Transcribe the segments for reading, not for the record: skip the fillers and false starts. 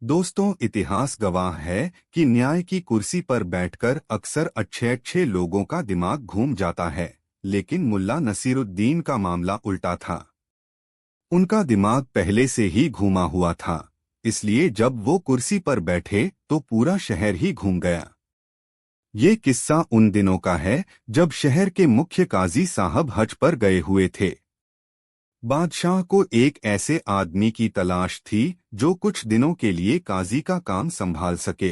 दोस्तों, इतिहास गवाह है कि न्याय की कुर्सी पर बैठकर अक्सर अच्छे अच्छे लोगों का दिमाग घूम जाता है। लेकिन मुल्ला नसीरुद्दीन का मामला उल्टा था। उनका दिमाग पहले से ही घूमा हुआ था, इसलिए जब वो कुर्सी पर बैठे तो पूरा शहर ही घूम गया। ये किस्सा उन दिनों का है जब शहर के मुख्य काजी साहब हज पर गए हुए थे। बादशाह को एक ऐसे आदमी की तलाश थी जो कुछ दिनों के लिए काजी का काम संभाल सके।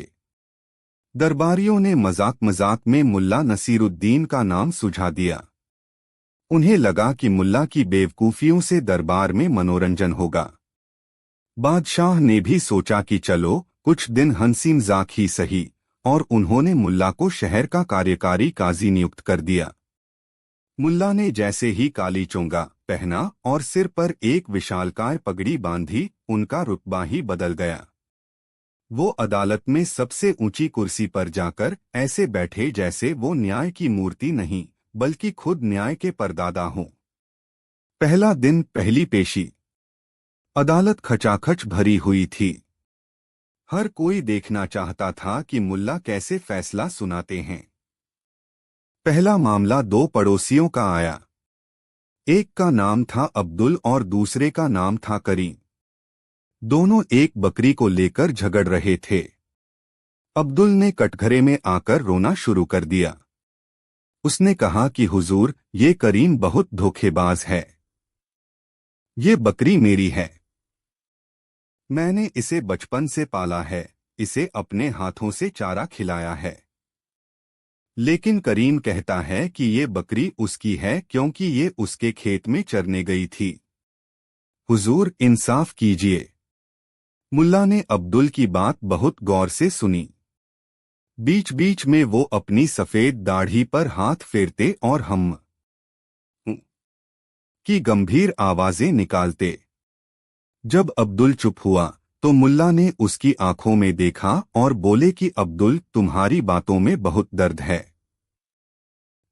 दरबारियों ने मजाक मजाक में मुल्ला नसीरुद्दीन का नाम सुझा दिया। उन्हें लगा कि मुल्ला की बेवकूफियों से दरबार में मनोरंजन होगा। बादशाह ने भी सोचा कि चलो कुछ दिन हंसी मजाक ही सही, और उन्होंने मुल्ला को शहर का कार्यकारी काजी नियुक्त कर दिया। मुल्ला ने जैसे ही काली चोंगा पहना और सिर पर एक विशालकाय पगड़ी बांधी, उनका रुतबा ही बदल गया। वो अदालत में सबसे ऊंची कुर्सी पर जाकर ऐसे बैठे जैसे वो न्याय की मूर्ति नहीं बल्कि खुद न्याय के परदादा हों। पहला दिन, पहली पेशी। अदालत खचाखच भरी हुई थी। हर कोई देखना चाहता था कि मुल्ला कैसे फैसला सुनाते हैं। पहला मामला दो पड़ोसियों का आया। एक का नाम था अब्दुल और दूसरे का नाम था करीम। दोनों एक बकरी को लेकर झगड़ रहे थे। अब्दुल ने कटघरे में आकर रोना शुरू कर दिया। उसने कहा कि हुजूर, ये करीम बहुत धोखेबाज है। ये बकरी मेरी है। मैंने इसे बचपन से पाला है, इसे अपने हाथों से चारा खिलाया है। लेकिन करीम कहता है कि ये बकरी उसकी है क्योंकि ये उसके खेत में चरने गई थी। हुजूर, इंसाफ कीजिए। मुल्ला ने अब्दुल की बात बहुत गौर से सुनी। बीच बीच में वो अपनी सफेद दाढ़ी पर हाथ फेरते और हम की गंभीर आवाजें निकालते। जब अब्दुल चुप हुआ तो मुल्ला ने उसकी आंखों में देखा और बोले कि अब्दुल, तुम्हारी बातों में बहुत दर्द है।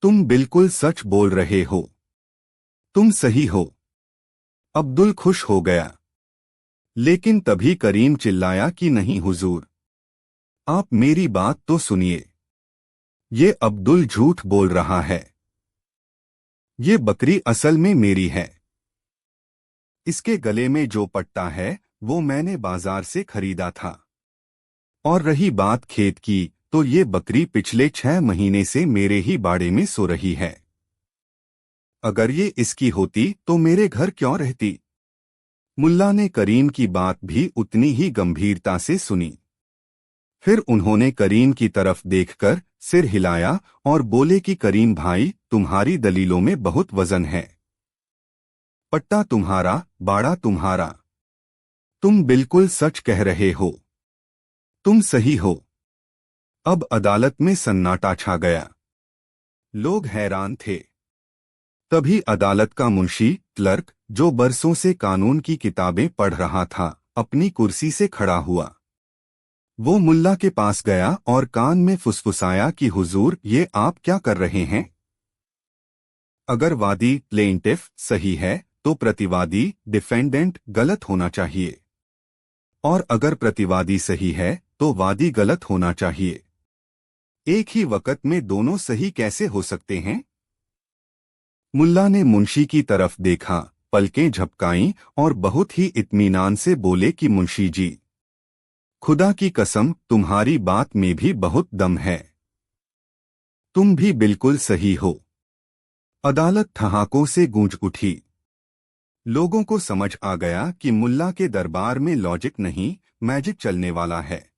तुम बिल्कुल सच बोल रहे हो। तुम सही हो। अब्दुल खुश हो गया। लेकिन तभी करीम चिल्लाया कि नहीं हुजूर, आप मेरी बात तो सुनिए। ये अब्दुल झूठ बोल रहा है। ये बकरी असल में मेरी है। इसके गले में जो पट्टा है वो मैंने बाजार से खरीदा था। और रही बात खेत की, तो ये बकरी पिछले 6 महीने से मेरे ही बाड़े में सो रही है। अगर ये इसकी होती तो मेरे घर क्यों रहती? मुल्ला ने करीम की बात भी उतनी ही गंभीरता से सुनी। फिर उन्होंने करीम की तरफ देखकर सिर हिलाया और बोले कि करीम भाई, तुम्हारी दलीलों में बहुत वजन है। पट्टा तुम्हारा, बाड़ा तुम्हारा। तुम बिल्कुल सच कह रहे हो। तुम सही हो। अब अदालत में सन्नाटा छा गया। लोग हैरान थे। तभी अदालत का मुंशी, क्लर्क, जो बरसों से कानून की किताबें पढ़ रहा था, अपनी कुर्सी से खड़ा हुआ। वो मुल्ला के पास गया और कान में फुसफुसाया कि हुजूर, ये आप क्या कर रहे हैं? अगर वादी, प्लेंटिफ, सही है तो प्रतिवादी, डिफेंडेंट, गलत होना चाहिए। और अगर प्रतिवादी सही है तो वादी गलत होना चाहिए। एक ही वक्त में दोनों सही कैसे हो सकते हैं? मुल्ला ने मुंशी की तरफ देखा, पलकें झपकाईं और बहुत ही इत्मीनान से बोले कि मुंशी जी, खुदा की कसम, तुम्हारी बात में भी बहुत दम है। तुम भी बिल्कुल सही हो। अदालत ठहाकों से गूंज उठी। लोगों को समझ आ गया कि मुल्ला के दरबार में लॉजिक नहीं, मैजिक चलने वाला है।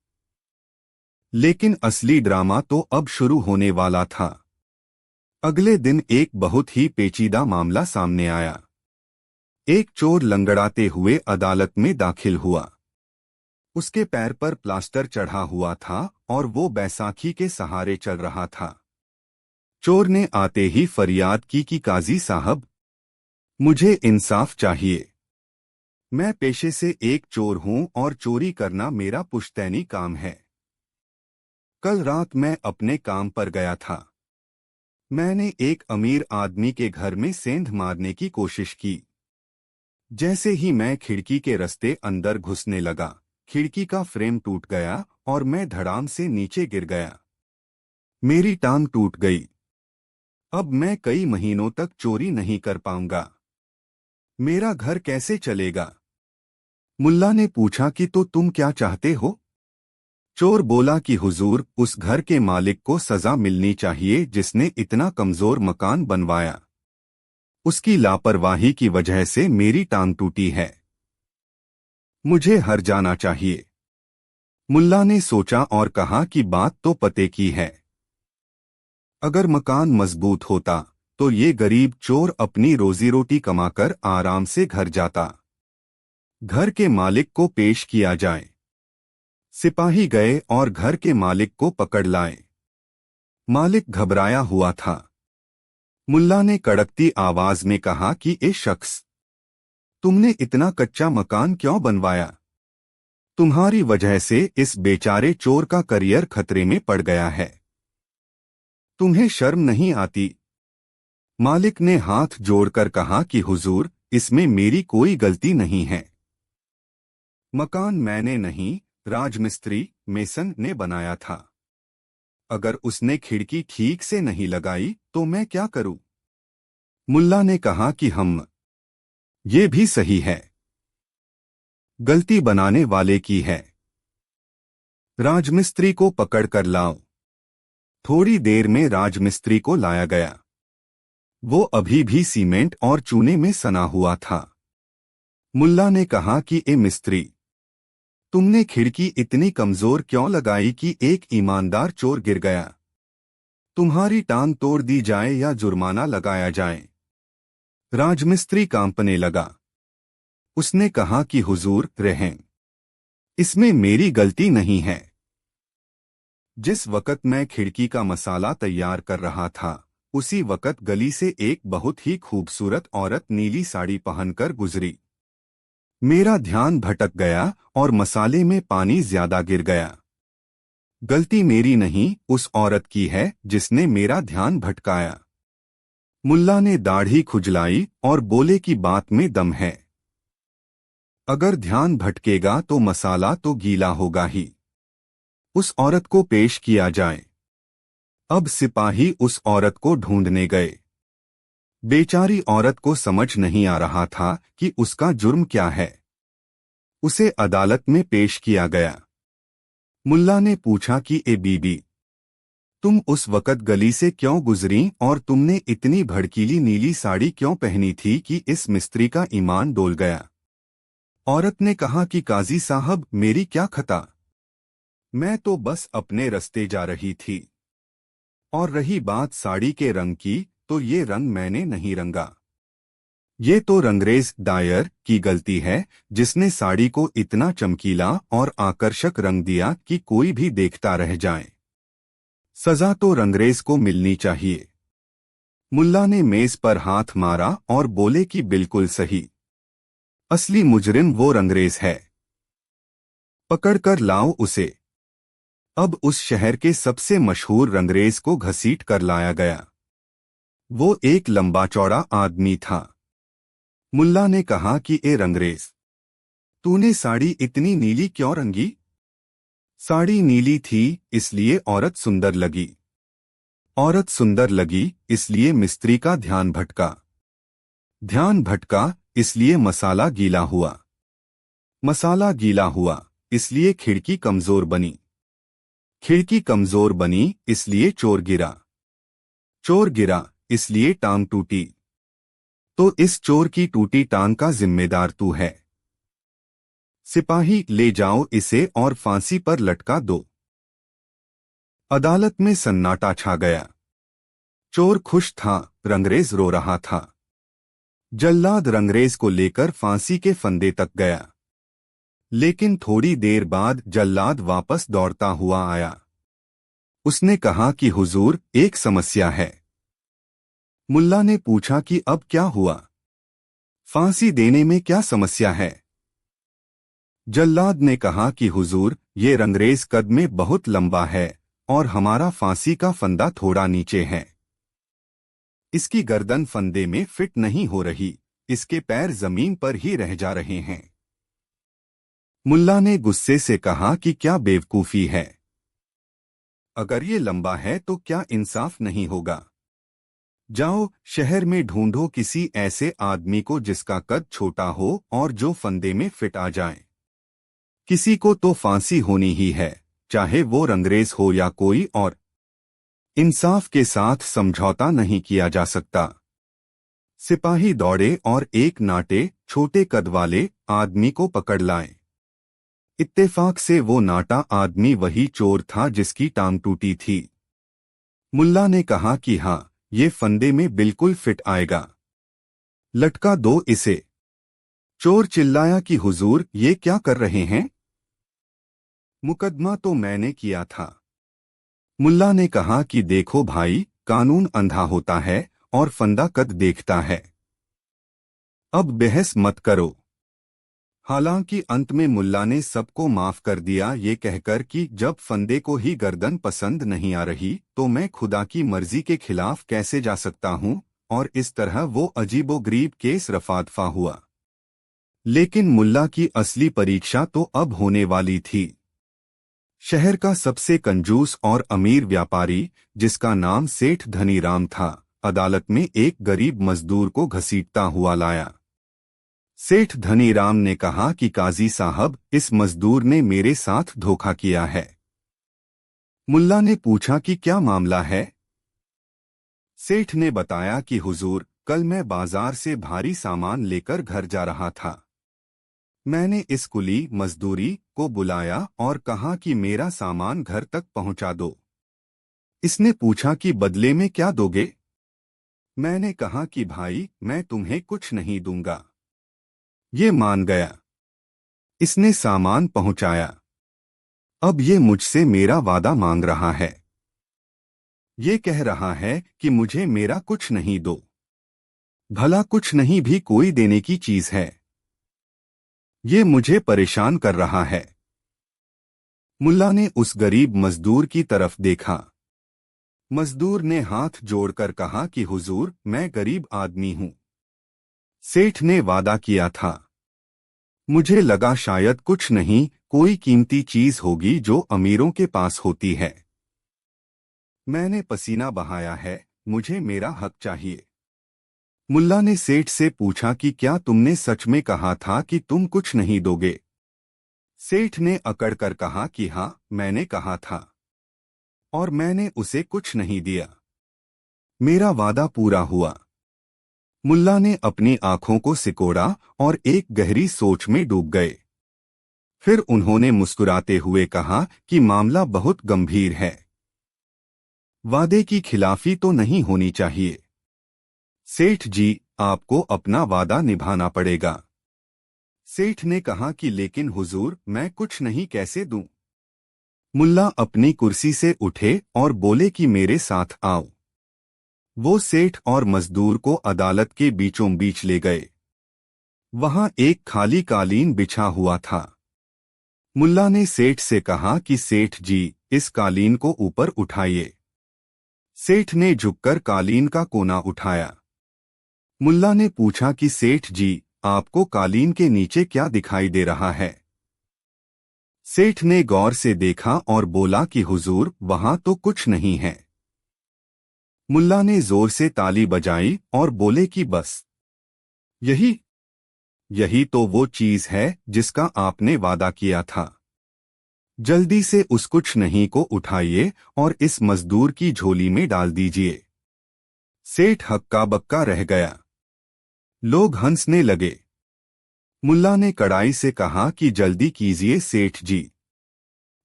लेकिन असली ड्रामा तो अब शुरू होने वाला था। अगले दिन एक बहुत ही पेचीदा मामला सामने आया। एक चोर लंगड़ाते हुए अदालत में दाखिल हुआ। उसके पैर पर प्लास्टर चढ़ा हुआ था और वो बैसाखी के सहारे चल रहा था। चोर ने आते ही फरियाद की कि काजी साहब, मुझे इंसाफ चाहिए। मैं पेशे से एक चोर हूं और चोरी करना मेरा पुश्तैनी काम है। कल रात मैं अपने काम पर गया था। मैंने एक अमीर आदमी के घर में सेंध मारने की कोशिश की। जैसे ही मैं खिड़की के रास्ते अंदर घुसने लगा, खिड़की का फ्रेम टूट गया और मैं धड़ाम से नीचे गिर गया। मेरी टांग टूट गई। अब मैं कई महीनों तक चोरी नहीं कर पाऊंगा। मेरा घर कैसे चलेगा? मुल्ला ने पूछा कि तो तुम क्या चाहते हो? चोर बोला कि हुजूर, उस घर के मालिक को सजा मिलनी चाहिए जिसने इतना कमजोर मकान बनवाया। उसकी लापरवाही की वजह से मेरी टांग टूटी है। मुझे हर जाना चाहिए। मुल्ला ने सोचा और कहा कि बात तो पते की है। अगर मकान मजबूत होता तो ये गरीब चोर अपनी रोजी रोटी कमाकर आराम से घर जाता। घर के मालिक को पेश किया जाए। सिपाही गए और घर के मालिक को पकड़ लाए। मालिक घबराया हुआ था। मुल्ला ने कड़कती आवाज में कहा कि ए शख्स, तुमने इतना कच्चा मकान क्यों बनवाया? तुम्हारी वजह से इस बेचारे चोर का करियर खतरे में पड़ गया है। तुम्हें शर्म नहीं आती? मालिक ने हाथ जोड़कर कहा कि हुजूर, इसमें मेरी कोई गलती नहीं है। मकान मैंने नहीं, राजमिस्त्री मेसन ने बनाया था। अगर उसने खिड़की ठीक से नहीं लगाई तो मैं क्या करूं? मुल्ला ने कहा कि ये भी सही है। गलती बनाने वाले की है। राजमिस्त्री को पकड़कर लाओ। थोड़ी देर में राजमिस्त्री को लाया गया। वो अभी भी सीमेंट और चूने में सना हुआ था। मुल्ला ने कहा कि ए मिस्त्री, तुमने खिड़की इतनी कमजोर क्यों लगाई कि एक ईमानदार चोर गिर गया? तुम्हारी टांग तोड़ दी जाए या जुर्माना लगाया जाए? राजमिस्त्री कांपने लगा। उसने कहा कि हुजूर, रहें। इसमें मेरी गलती नहीं है। जिस वक़्त मैं खिड़की का मसाला तैयार कर रहा था, उसी वक़्त गली से एक बहुत ही खूबसूरत औरत नीली साड़ी पहनकर गुजरी। मेरा ध्यान भटक गया और मसाले में पानी ज्यादा गिर गया। गलती मेरी नहीं, उस औरत की है जिसने मेरा ध्यान भटकाया। मुल्ला ने दाढ़ी खुजलाई और बोले कि बात में दम है। अगर ध्यान भटकेगा तो मसाला तो गीला होगा ही। उस औरत को पेश किया जाए। अब सिपाही उस औरत को ढूंढने गए। बेचारी औरत को समझ नहीं आ रहा था कि उसका जुर्म क्या है। उसे अदालत में पेश किया गया। मुल्ला ने पूछा कि ए बीबी, तुम उस वक़्त गली से क्यों गुजरी और तुमने इतनी भड़कीली नीली साड़ी क्यों पहनी थी कि इस मिस्त्री का ईमान डोल गया? औरत ने कहा कि काजी साहब, मेरी क्या खता? मैं तो बस अपने रास्ते जा रही थी। और रही बात साड़ी के रंग की, तो ये रंग मैंने नहीं रंगा। ये तो रंगरेज डायर की गलती है जिसने साड़ी को इतना चमकीला और आकर्षक रंग दिया कि कोई भी देखता रह जाए। सजा तो रंगरेज को मिलनी चाहिए। मुल्ला ने मेज पर हाथ मारा और बोले कि बिल्कुल सही। असली मुजरिम वो रंगरेज है। पकड़कर लाओ उसे। अब उस शहर के सबसे मशहूर रंगरेज को घसीट कर लाया गया। वो एक लंबा चौड़ा आदमी था। मुल्ला ने कहा कि ए रंगरेज, तूने साड़ी इतनी नीली क्यों रंगी? साड़ी नीली थी इसलिए औरत सुंदर लगी। औरत सुंदर लगी इसलिए मिस्त्री का ध्यान भटका। ध्यान भटका इसलिए मसाला गीला हुआ। मसाला गीला हुआ इसलिए खिड़की कमजोर बनी। खिड़की कमजोर बनी इसलिए चोर गिरा। चोर गिरा इसलिए टांग टूटी। तो इस चोर की टूटी टांग का जिम्मेदार तू है। सिपाही, ले जाओ इसे और फांसी पर लटका दो। अदालत में सन्नाटा छा गया। चोर खुश था, रंगरेज रो रहा था। जल्लाद रंगरेज को लेकर फांसी के फंदे तक गया। लेकिन थोड़ी देर बाद जल्लाद वापस दौड़ता हुआ आया। उसने कहा कि हुजूर, एक समस्या है। मुल्ला ने पूछा कि अब क्या हुआ? फांसी देने में क्या समस्या है? जल्लाद ने कहा कि हुजूर, ये रंगरेज कद में बहुत लंबा है और हमारा फांसी का फंदा थोड़ा नीचे है। इसकी गर्दन फंदे में फिट नहीं हो रही, इसके पैर जमीन पर ही रह जा रहे हैं। मुल्ला ने गुस्से से कहा कि क्या बेवकूफी है। अगर ये लंबा है तो क्या इंसाफ नहीं होगा। जाओ शहर में ढूंढो किसी ऐसे आदमी को जिसका कद छोटा हो और जो फंदे में फिट आ जाए। किसी को तो फांसी होनी ही है, चाहे वो रंगरेज हो या कोई और। इंसाफ के साथ समझौता नहीं किया जा सकता। सिपाही दौड़े और एक नाटे छोटे कद वाले आदमी को पकड़ लाए। इत्तेफाक से वो नाटा आदमी वही चोर था जिसकी टांग टूटी थी। मुल्ला ने कहा कि हाँ, ये फंदे में बिल्कुल फिट आएगा, लटका दो इसे। चोर चिल्लाया कि हुजूर ये क्या कर रहे हैं, मुकदमा तो मैंने किया था। मुल्ला ने कहा कि देखो भाई, कानून अंधा होता है और फंदा कद देखता है। अब बहस मत करो। हालांकि अंत में मुल्ला ने सबको माफ कर दिया, ये कहकर कि जब फंदे को ही गर्दन पसंद नहीं आ रही तो मैं खुदा की मर्जी के खिलाफ कैसे जा सकता हूँ। और इस तरह वो अजीबोगरीब केस रफा-दफा हुआ। लेकिन मुल्ला की असली परीक्षा तो अब होने वाली थी। शहर का सबसे कंजूस और अमीर व्यापारी, जिसका नाम सेठ धनीराम था, अदालत में एक गरीब मजदूर को घसीटता हुआ लाया। सेठ धनीराम ने कहा कि काजी साहब, इस मजदूर ने मेरे साथ धोखा किया है। मुल्ला ने पूछा कि क्या मामला है। सेठ ने बताया कि हुजूर, कल मैं बाजार से भारी सामान लेकर घर जा रहा था। मैंने इस कुली मजदूरी को बुलाया और कहा कि मेरा सामान घर तक पहुंचा दो। इसने पूछा कि बदले में क्या दोगे। मैंने कहा कि भाई, मैं तुम्हें कुछ नहीं दूंगा। ये मान गया। इसने सामान पहुंचाया। अब ये मुझसे मेरा वादा मांग रहा है। ये कह रहा है कि मुझे मेरा कुछ नहीं दो। भला कुछ नहीं भी कोई देने की चीज है। ये मुझे परेशान कर रहा है। मुल्ला ने उस गरीब मजदूर की तरफ देखा। मजदूर ने हाथ जोड़कर कहा कि हुजूर, मैं गरीब आदमी हूं। सेठ ने वादा किया था। मुझे लगा शायद कुछ नहीं, कोई कीमती चीज होगी जो अमीरों के पास होती है। मैंने पसीना बहाया है, मुझे मेरा हक चाहिए। मुल्ला ने सेठ से पूछा कि क्या तुमने सच में कहा था कि तुम कुछ नहीं दोगे। सेठ ने अकड़कर कहा कि हाँ, मैंने कहा था और मैंने उसे कुछ नहीं दिया। मेरा वादा पूरा हुआ। मुल्ला ने अपनी आंखों को सिकोड़ा और एक गहरी सोच में डूब गए। फिर उन्होंने मुस्कुराते हुए कहा कि मामला बहुत गंभीर है। वादे की खिलाफी तो नहीं होनी चाहिए। सेठ जी, आपको अपना वादा निभाना पड़ेगा। सेठ ने कहा कि लेकिन हुजूर, मैं कुछ नहीं कैसे दूं। मुल्ला अपनी कुर्सी से उठे और बोले कि मेरे साथ आओ। वो सेठ और मजदूर को अदालत के बीचों बीच ले गए। वहां एक खाली कालीन बिछा हुआ था। मुल्ला ने सेठ से कहा कि सेठ जी, इस कालीन को ऊपर उठाइए। सेठ ने झुककर कालीन का कोना उठाया। मुल्ला ने पूछा कि सेठ जी, आपको कालीन के नीचे क्या दिखाई दे रहा है। सेठ ने गौर से देखा और बोला कि हुजूर, वहां तो कुछ नहीं है। मुल्ला ने जोर से ताली बजाई और बोले कि बस यही तो वो चीज है जिसका आपने वादा किया था। जल्दी से उस कुछ नहीं को उठाइए और इस मजदूर की झोली में डाल दीजिए। सेठ हक्का बक्का रह गया। लोग हंसने लगे। मुल्ला ने कड़ाई से कहा कि जल्दी कीजिए सेठ जी।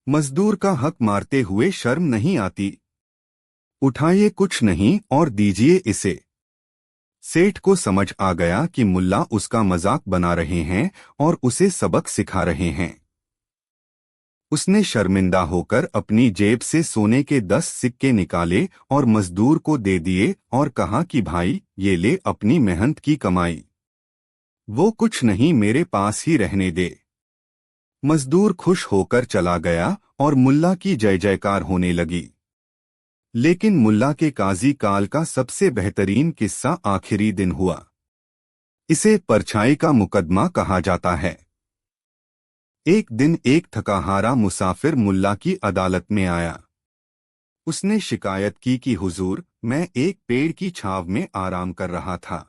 मजदूर का हक मारते हुए शर्म नहीं आती। उठाइए कुछ नहीं और दीजिए इसे। सेठ को समझ आ गया कि मुल्ला उसका मजाक बना रहे हैं और उसे सबक सिखा रहे हैं। उसने शर्मिंदा होकर अपनी जेब से सोने के 10 सिक्के निकाले और मजदूर को दे दिए और कहा कि भाई, ये ले अपनी मेहनत की कमाई। वो कुछ नहीं मेरे पास ही रहने दे। मजदूर खुश होकर चला गया और मुल्ला की जय जयकार होने लगी। लेकिन मुल्ला के काजी काल का सबसे बेहतरीन किस्सा आखिरी दिन हुआ। इसे परछाई का मुकदमा कहा जाता है। एक दिन एक थकाहारा मुसाफिर मुल्ला की अदालत में आया। उसने शिकायत की कि हुजूर, मैं एक पेड़ की छांव में आराम कर रहा था।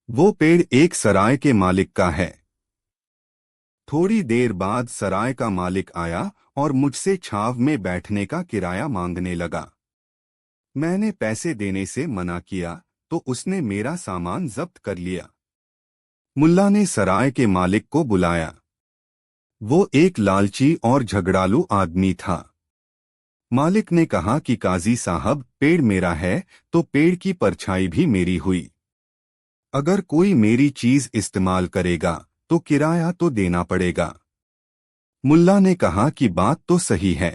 वो पेड़ एक सराय के मालिक का है। थोड़ी देर बाद सराय का मालिक आया और मुझसे छांव में बैठने का किराया मांगने लगा। मैंने पैसे देने से मना किया तो उसने मेरा सामान जब्त कर लिया। मुल्ला ने सराय के मालिक को बुलाया। वो एक लालची और झगड़ालू आदमी था। मालिक ने कहा कि काजी साहब, पेड़ मेरा है तो पेड़ की परछाई भी मेरी हुई। अगर कोई मेरी चीज इस्तेमाल करेगा तो किराया तो देना पड़ेगा। मुल्ला ने कहा कि बात तो सही है,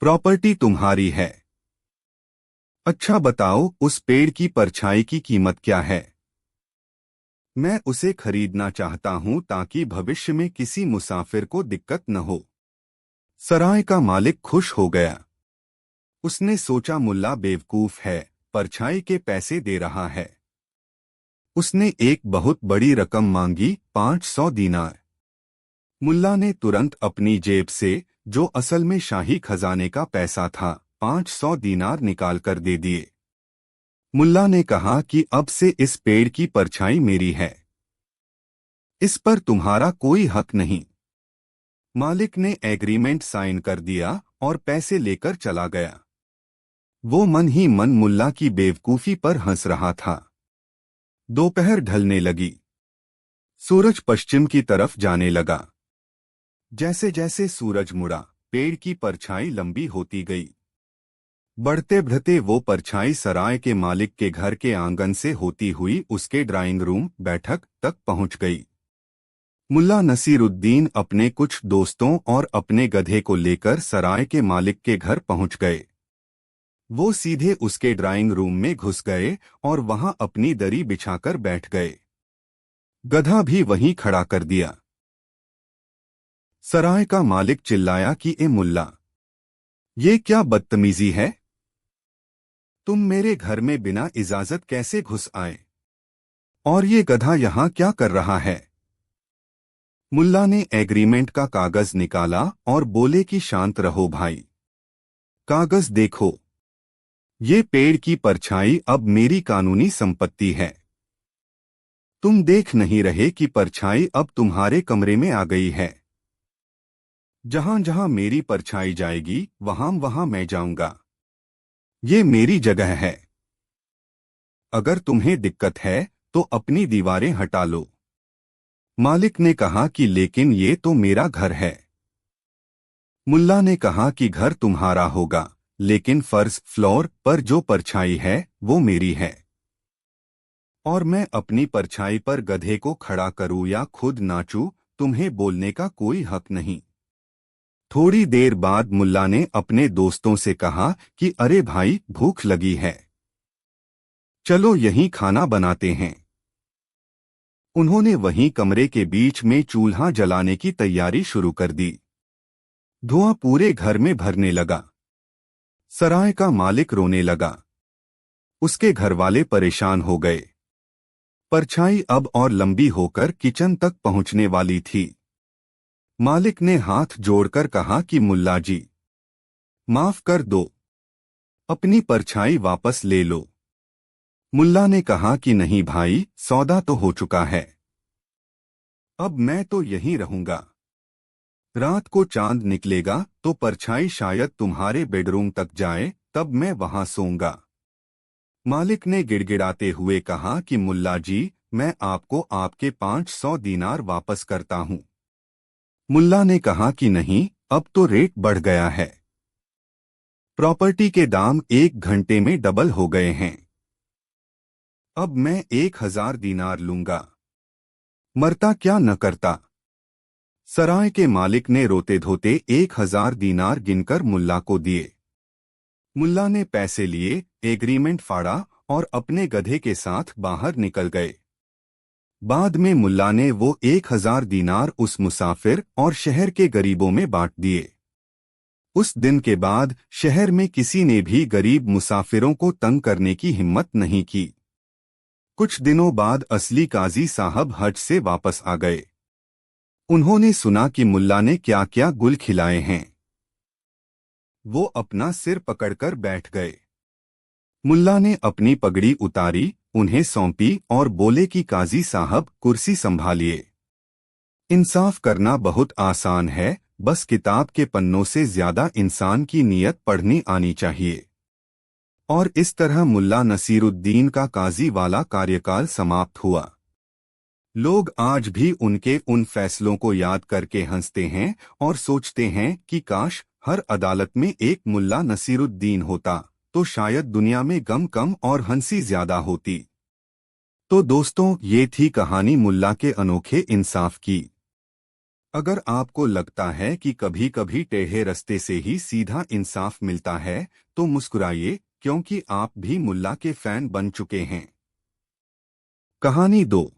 प्रॉपर्टी तुम्हारी है। अच्छा बताओ, उस पेड़ की परछाई की कीमत क्या है? मैं उसे खरीदना चाहता हूं ताकि भविष्य में किसी मुसाफिर को दिक्कत न हो। सराय का मालिक खुश हो गया। उसने सोचा मुल्ला बेवकूफ है, परछाई के पैसे दे रहा है। उसने एक बहुत बड़ी रकम मांगी, 500 दीनार। मुल्ला ने तुरंत अपनी जेब से, जो असल में शाही खजाने का पैसा था, 500 दीनार निकाल कर दे दिए। मुल्ला ने कहा कि अब से इस पेड़ की परछाई मेरी है, इस पर तुम्हारा कोई हक नहीं। मालिक ने एग्रीमेंट साइन कर दिया और पैसे लेकर चला गया। वो मन ही मन मुल्ला की बेवकूफी पर हंस रहा था। दोपहर ढलने लगी। सूरज पश्चिम की तरफ जाने लगा। जैसे जैसे सूरज मुड़ा, पेड़ की परछाई लंबी होती गई। बढ़ते बढ़ते वो परछाई सराय के मालिक के घर के आंगन से होती हुई उसके ड्राइंग रूम बैठक तक पहुंच गई। मुल्ला नसीरुद्दीन अपने कुछ दोस्तों और अपने गधे को लेकर सराय के मालिक के घर पहुंच गए। वो सीधे उसके ड्राइंग रूम में घुस गए और वहां अपनी दरी बिछाकर बैठ गए। गधा भी वहीं खड़ा कर दिया। सराय का मालिक चिल्लाया कि ए मुल्ला, ये क्या बदतमीजी है? तुम मेरे घर में बिना इजाजत कैसे घुस आए? और ये गधा यहां क्या कर रहा है? मुल्ला ने एग्रीमेंट का कागज निकाला और बोले कि शांत रहो भाई। कागज देखो, ये पेड़ की परछाई अब मेरी कानूनी संपत्ति है। तुम देख नहीं रहे कि परछाई अब तुम्हारे कमरे में आ गई है। जहां जहां मेरी परछाई जाएगी वहां वहां मैं जाऊंगा। ये मेरी जगह है। अगर तुम्हें दिक्कत है तो अपनी दीवारें हटा लो। मालिक ने कहा कि लेकिन ये तो मेरा घर है। मुल्ला ने कहा कि घर तुम्हारा होगा, लेकिन फर्श फ्लोर पर जो परछाई है वो मेरी है। और मैं अपनी परछाई पर गधे को खड़ा करूं या खुद नाचूं, तुम्हें बोलने का कोई हक नहीं। थोड़ी देर बाद मुल्ला ने अपने दोस्तों से कहा कि अरे भाई, भूख लगी है, चलो यहीं खाना बनाते हैं। उन्होंने वहीं कमरे के बीच में चूल्हा जलाने की तैयारी शुरू कर दी। धुआं पूरे घर में भरने लगा। सराय का मालिक रोने लगा। उसके घरवाले परेशान हो गए। परछाई अब और लंबी होकर किचन तक पहुंचने वाली थी। मालिक ने हाथ जोड़कर कहा कि मुल्ला जी, माफ कर दो, अपनी परछाई वापस ले लो। मुल्ला ने कहा कि नहीं भाई, सौदा तो हो चुका है, अब मैं तो यहीं रहूंगा। रात को चांद निकलेगा तो परछाई शायद तुम्हारे बेडरूम तक जाए, तब मैं वहां सोऊंगा। मालिक ने गिड़गिड़ाते हुए कहा कि मुल्ला जी, मैं आपको आपके 500 दीनार वापस करता हूं। मुल्ला ने कहा कि नहीं, अब तो रेट बढ़ गया है। प्रॉपर्टी के दाम 1 घंटे में डबल हो गए हैं। अब मैं 1000 दीनार लूंगा। मरता क्या न करता। सराय के मालिक ने रोते धोते 1000 दीनार गिनकर मुल्ला को दिए। मुल्ला ने पैसे लिए, एग्रीमेंट फाड़ा और अपने गधे के साथ बाहर निकल गए। बाद में मुल्ला ने वो 1000 दीनार उस मुसाफिर और शहर के गरीबों में बांट दिए। उस दिन के बाद शहर में किसी ने भी गरीब मुसाफिरों को तंग करने की हिम्मत नहीं की। कुछ दिनों बाद असली काजी साहब हज से वापस आ गए। उन्होंने सुना कि मुल्ला ने क्या क्या गुल खिलाए हैं। वो अपना सिर पकड़कर बैठ गए। मुल्ला ने अपनी पगड़ी उतारी, उन्हें सौंपी और बोले कि काजी साहब कुर्सी संभालिए। इंसाफ करना बहुत आसान है, बस किताब के पन्नों से ज्यादा इंसान की नीयत पढ़नी आनी चाहिए। और इस तरह मुल्ला नसीरुद्दीन का काजी वाला कार्यकाल समाप्त हुआ। लोग आज भी उनके उन फैसलों को याद करके हंसते हैं और सोचते हैं कि काश हर अदालत में एक मुल्ला नसीरुद्दीन होता तो शायद दुनिया में गम कम और हंसी ज्यादा होती। तो दोस्तों, ये थी कहानी मुल्ला के अनोखे इंसाफ की। अगर आपको लगता है कि कभी कभी टेढ़े रास्ते से ही सीधा इंसाफ मिलता है तो मुस्कुराइए, क्योंकि आप भी मुल्ला के फैन बन चुके हैं। कहानी 2।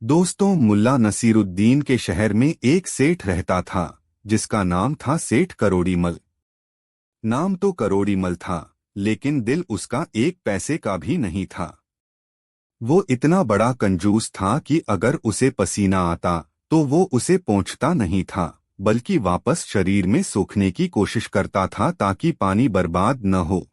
दोस्तों, मुल्ला नसीरुद्दीन के शहर में एक सेठ रहता था जिसका नाम था सेठ करोड़ीमल। नाम तो करोड़ीमल था, लेकिन दिल उसका एक पैसे का भी नहीं था। वो इतना बड़ा कंजूस था कि अगर उसे पसीना आता तो वो उसे पोंछता नहीं था, बल्कि वापस शरीर में सोखने की कोशिश करता था ताकि पानी बर्बाद न हो।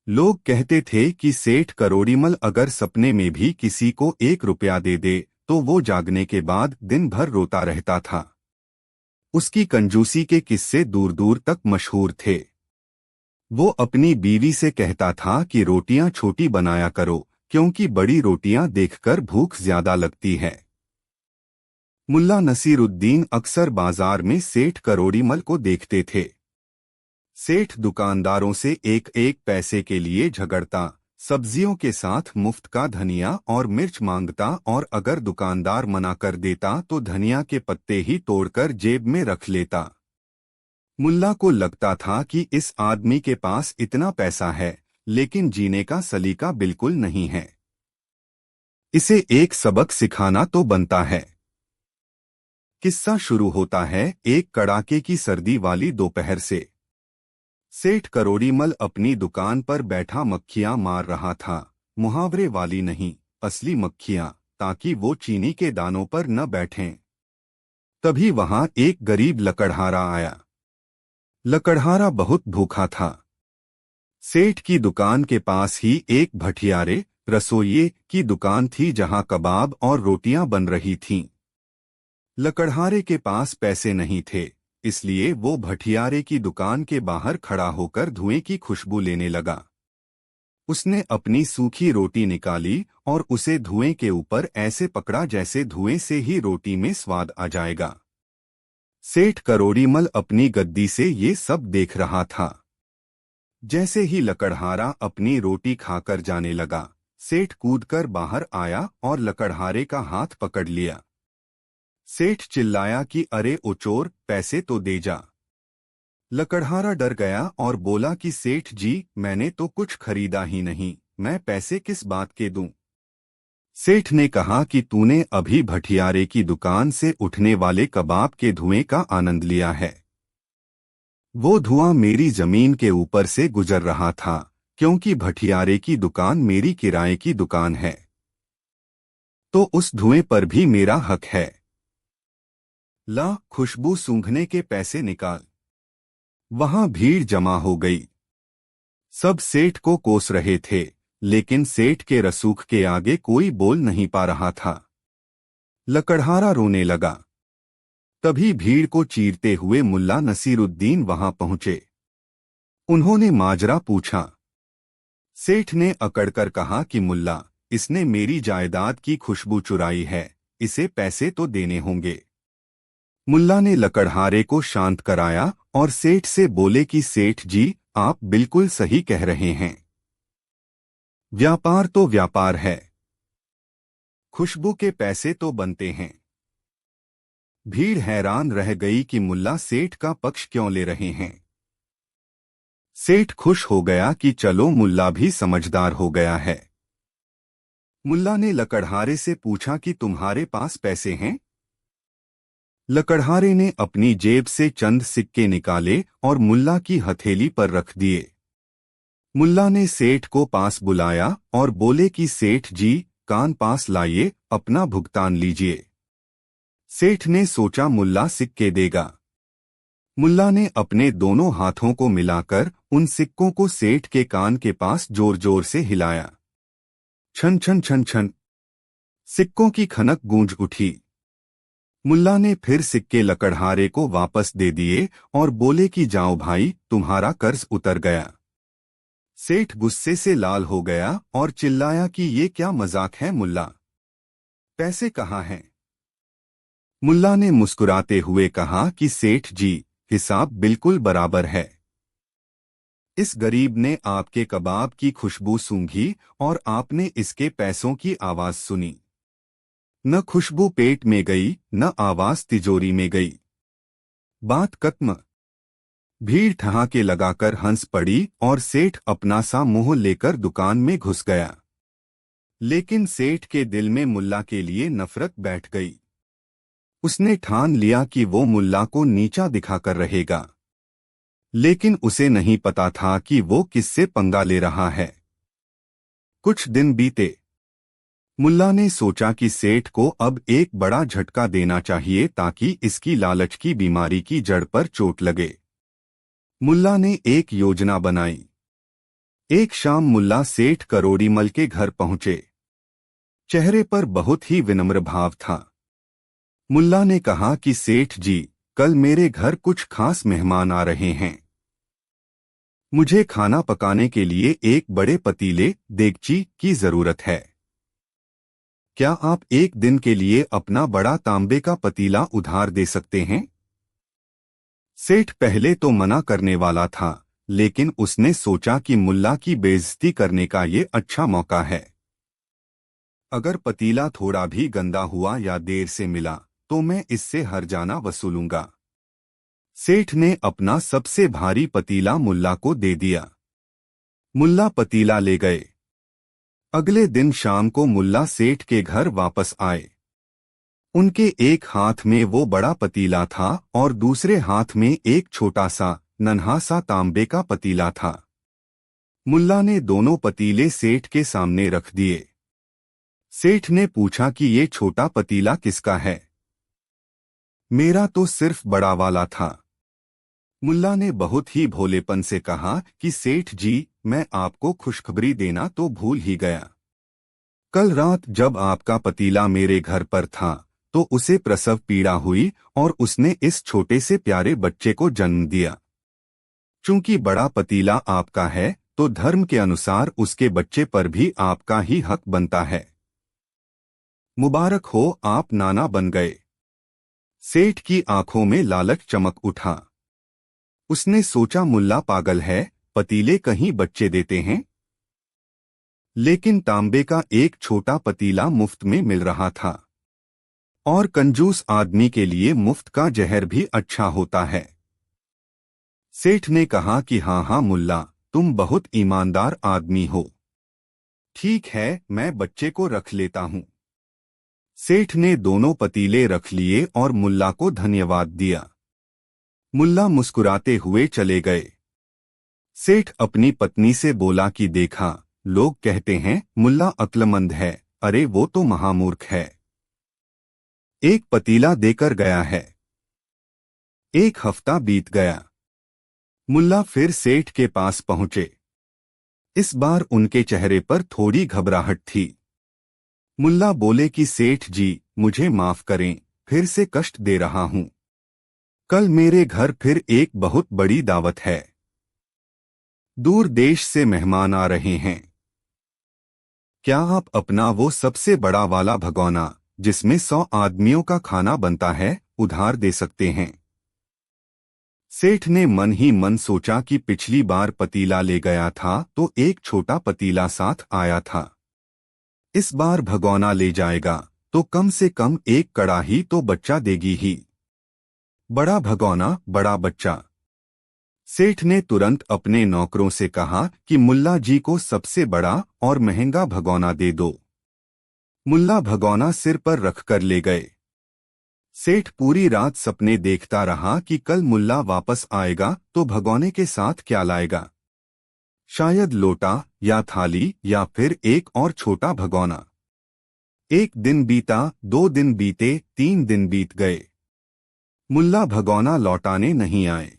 लोग कहते थे कि सेठ करोड़ीमल अगर सपने में भी किसी को 1 रुपया दे दे तो वो जागने के बाद दिन भर रोता रहता था। उसकी कंजूसी के किस्से दूर दूर तक मशहूर थे। वो अपनी बीवी से कहता था कि रोटियां छोटी बनाया करो, क्योंकि बड़ी रोटियां देखकर भूख ज्यादा लगती है। मुल्ला नसीरुद्दीन अक्सर बाजार में सेठ करोड़ीमल को देखते थे। सेठ दुकानदारों से एक एक पैसे के लिए झगड़ता, सब्जियों के साथ मुफ्त का धनिया और मिर्च मांगता और अगर दुकानदार मना कर देता तो धनिया के पत्ते ही तोड़कर जेब में रख लेता। मुल्ला को लगता था कि इस आदमी के पास इतना पैसा है, लेकिन जीने का सलीका बिल्कुल नहीं है। इसे एक सबक सिखाना तो बनता है। किस्सा शुरू होता है एक कड़ाके की सर्दी वाली दोपहर से। सेठ करोड़ीमल अपनी दुकान पर बैठा मक्खियां मार रहा था, मुहावरे वाली नहीं, असली मक्खियां, ताकि वो चीनी के दानों पर न बैठें। तभी वहां एक गरीब लकड़हारा आया। लकड़हारा बहुत भूखा था। सेठ की दुकान के पास ही एक भठियारे रसोइये की दुकान थी जहां कबाब और रोटियां बन रही थीं। लकड़हारे के पास पैसे नहीं थे, इसलिए वो भठियारे की दुकान के बाहर खड़ा होकर धुएं की खुशबू लेने लगा। उसने अपनी सूखी रोटी निकाली और उसे धुएं के ऊपर ऐसे पकड़ा जैसे धुएं से ही रोटी में स्वाद आ जाएगा। सेठ करोड़ीमल अपनी गद्दी से ये सब देख रहा था। जैसे ही लकड़हारा अपनी रोटी खाकर जाने लगा, सेठ कूदकर बाहर आया और लकड़हारे का हाथ पकड़ लिया। सेठ चिल्लाया कि अरे ओ चोर, पैसे तो दे जा। लकड़हारा डर गया और बोला कि सेठ जी, मैंने तो कुछ खरीदा ही नहीं, मैं पैसे किस बात के दूं। सेठ ने कहा कि तूने अभी भठियारे की दुकान से उठने वाले कबाब के धुएं का आनंद लिया है। वो धुआं मेरी जमीन के ऊपर से गुजर रहा था, क्योंकि भठियारे की दुकान मेरी किराए की दुकान है, तो उस धुएं पर भी मेरा हक है। ला, खुशबू सूंघने के पैसे निकाल। वहां भीड़ जमा हो गई। सब सेठ को कोस रहे थे, लेकिन सेठ के रसूख के आगे कोई बोल नहीं पा रहा था। लकड़हारा रोने लगा। तभी भीड़ को चीरते हुए मुल्ला नसीरुद्दीन वहां पहुंचे। उन्होंने माजरा पूछा। सेठ ने अकड़कर कहा कि मुल्ला, इसने मेरी जायदाद की खुशबू चुराई है, इसे पैसे तो देने होंगे। मुल्ला ने लकड़हारे को शांत कराया और सेठ से बोले कि सेठ जी, आप बिल्कुल सही कह रहे हैं। व्यापार तो व्यापार है, खुशबू के पैसे तो बनते हैं। भीड़ हैरान रह गई कि मुल्ला सेठ का पक्ष क्यों ले रहे हैं। सेठ खुश हो गया कि चलो मुल्ला भी समझदार हो गया है। मुल्ला ने लकड़हारे से पूछा कि तुम्हारे पास पैसे हैं? लकड़हारे ने अपनी जेब से चंद सिक्के निकाले और मुल्ला की हथेली पर रख दिए। मुल्ला ने सेठ को पास बुलाया और बोले कि सेठ जी, कान पास लाइए, अपना भुगतान लीजिए। सेठ ने सोचा मुल्ला सिक्के देगा। मुल्ला ने अपने दोनों हाथों को मिलाकर उन सिक्कों को सेठ के कान के पास जोर जोर से हिलाया। छन छन छन छन सिक्कों की खनक गूंज उठी। मुल्ला ने फिर सिक्के लकड़हारे को वापस दे दिए और बोले कि जाओ भाई, तुम्हारा कर्ज उतर गया। सेठ गुस्से से लाल हो गया और चिल्लाया कि ये क्या मजाक है मुल्ला, पैसे कहाँ हैं? मुल्ला ने मुस्कुराते हुए कहा कि सेठ जी, हिसाब बिल्कुल बराबर है। इस गरीब ने आपके कबाब की खुशबू सूंघी और आपने इसके पैसों की आवाज सुनी। न खुशबू पेट में गई, न आवाज तिजोरी में गई। बात खत्म। भीड़ ठहाके लगाकर हंस पड़ी और सेठ अपना सा मुंह लेकर दुकान में घुस गया। लेकिन सेठ के दिल में मुल्ला के लिए नफरत बैठ गई। उसने ठान लिया कि वो मुल्ला को नीचा दिखाकर रहेगा, लेकिन उसे नहीं पता था कि वो किससे पंगा ले रहा है। कुछ दिन बीते। मुल्ला ने सोचा कि सेठ को अब एक बड़ा झटका देना चाहिए ताकि इसकी लालच की बीमारी की जड़ पर चोट लगे। मुल्ला ने एक योजना बनाई। एक शाम मुल्ला सेठ करोड़ीमल के घर पहुंचे। चेहरे पर बहुत ही विनम्र भाव था। मुल्ला ने कहा कि सेठ जी, कल मेरे घर कुछ खास मेहमान आ रहे हैं। मुझे खाना पकाने के लिए एक बड़े पतीले, देगची की जरूरत है। क्या आप एक दिन के लिए अपना बड़ा तांबे का पतीला उधार दे सकते हैं? सेठ पहले तो मना करने वाला था, लेकिन उसने सोचा कि मुल्ला की बेइज्जती करने का ये अच्छा मौका है। अगर पतीला थोड़ा भी गंदा हुआ या देर से मिला तो मैं इससे हर्जाना वसूलूंगा। सेठ ने अपना सबसे भारी पतीला मुल्ला को दे दिया। मुल्ला पतीला ले गए। अगले दिन शाम को मुल्ला सेठ के घर वापस आए। उनके एक हाथ में वो बड़ा पतीला था और दूसरे हाथ में एक छोटा सा नन्हा सा तांबे का पतीला था। मुल्ला ने दोनों पतीले सेठ के सामने रख दिए। सेठ ने पूछा कि ये छोटा पतीला किसका है? मेरा तो सिर्फ बड़ा वाला था। मुल्ला ने बहुत ही भोलेपन से कहा कि सेठ जी, मैं आपको खुशखबरी देना तो भूल ही गया। कल रात जब आपका पतीला मेरे घर पर था तो उसे प्रसव पीड़ा हुई और उसने इस छोटे से प्यारे बच्चे को जन्म दिया। चूंकि बड़ा पतीला आपका है तो धर्म के अनुसार उसके बच्चे पर भी आपका ही हक बनता है। मुबारक हो, आप नाना बन गए। सेठ की आंखों में लालच चमक उठा। उसने सोचा मुल्ला पागल है, पतीले कहीं बच्चे देते हैं। लेकिन तांबे का एक छोटा पतीला मुफ्त में मिल रहा था, और कंजूस आदमी के लिए मुफ्त का जहर भी अच्छा होता है। सेठ ने कहा कि हाँ हाँ मुल्ला, तुम बहुत ईमानदार आदमी हो। ठीक है, मैं बच्चे को रख लेता हूँ। सेठ ने दोनों पतीले रख लिए और मुल्ला को धन्यवाद दिया। मुल्ला मुस्कुराते हुए चले गए। सेठ अपनी पत्नी से बोला कि देखा, लोग कहते हैं मुल्ला अक्लमंद है, अरे वो तो महामूर्ख है। एक पतीला देकर गया है। एक हफ्ता बीत गया। मुल्ला फिर सेठ के पास पहुंचे। इस बार उनके चेहरे पर थोड़ी घबराहट थी। मुल्ला बोले कि सेठ जी, मुझे माफ करें, फिर से कष्ट दे रहा हूं। कल मेरे घर फिर एक बहुत बड़ी दावत है। दूर देश से मेहमान आ रहे हैं। क्या आप अपना वो सबसे बड़ा वाला भगोना, जिसमें 100 आदमियों का खाना बनता है, उधार दे सकते हैं? सेठ ने मन ही मन सोचा कि पिछली बार पतीला ले गया था तो एक छोटा पतीला साथ आया था। इस बार भगोना ले जाएगा तो कम से कम एक कड़ाही तो बच्चा देगी ही। बड़ा भगोना, बड़ा बच्चा। सेठ ने तुरंत अपने नौकरों से कहा कि मुल्ला जी को सबसे बड़ा और महंगा भगोना दे दो। मुल्ला भगोना सिर पर रखकर ले गए। सेठ पूरी रात सपने देखता रहा कि कल मुल्ला वापस आएगा तो भगोने के साथ क्या लाएगा। शायद लोटा या थाली या फिर एक और छोटा भगोना। एक दिन बीता, 2 दिन बीते, 3 दिन बीत गए। मुल्ला भगोना लौटाने नहीं आए।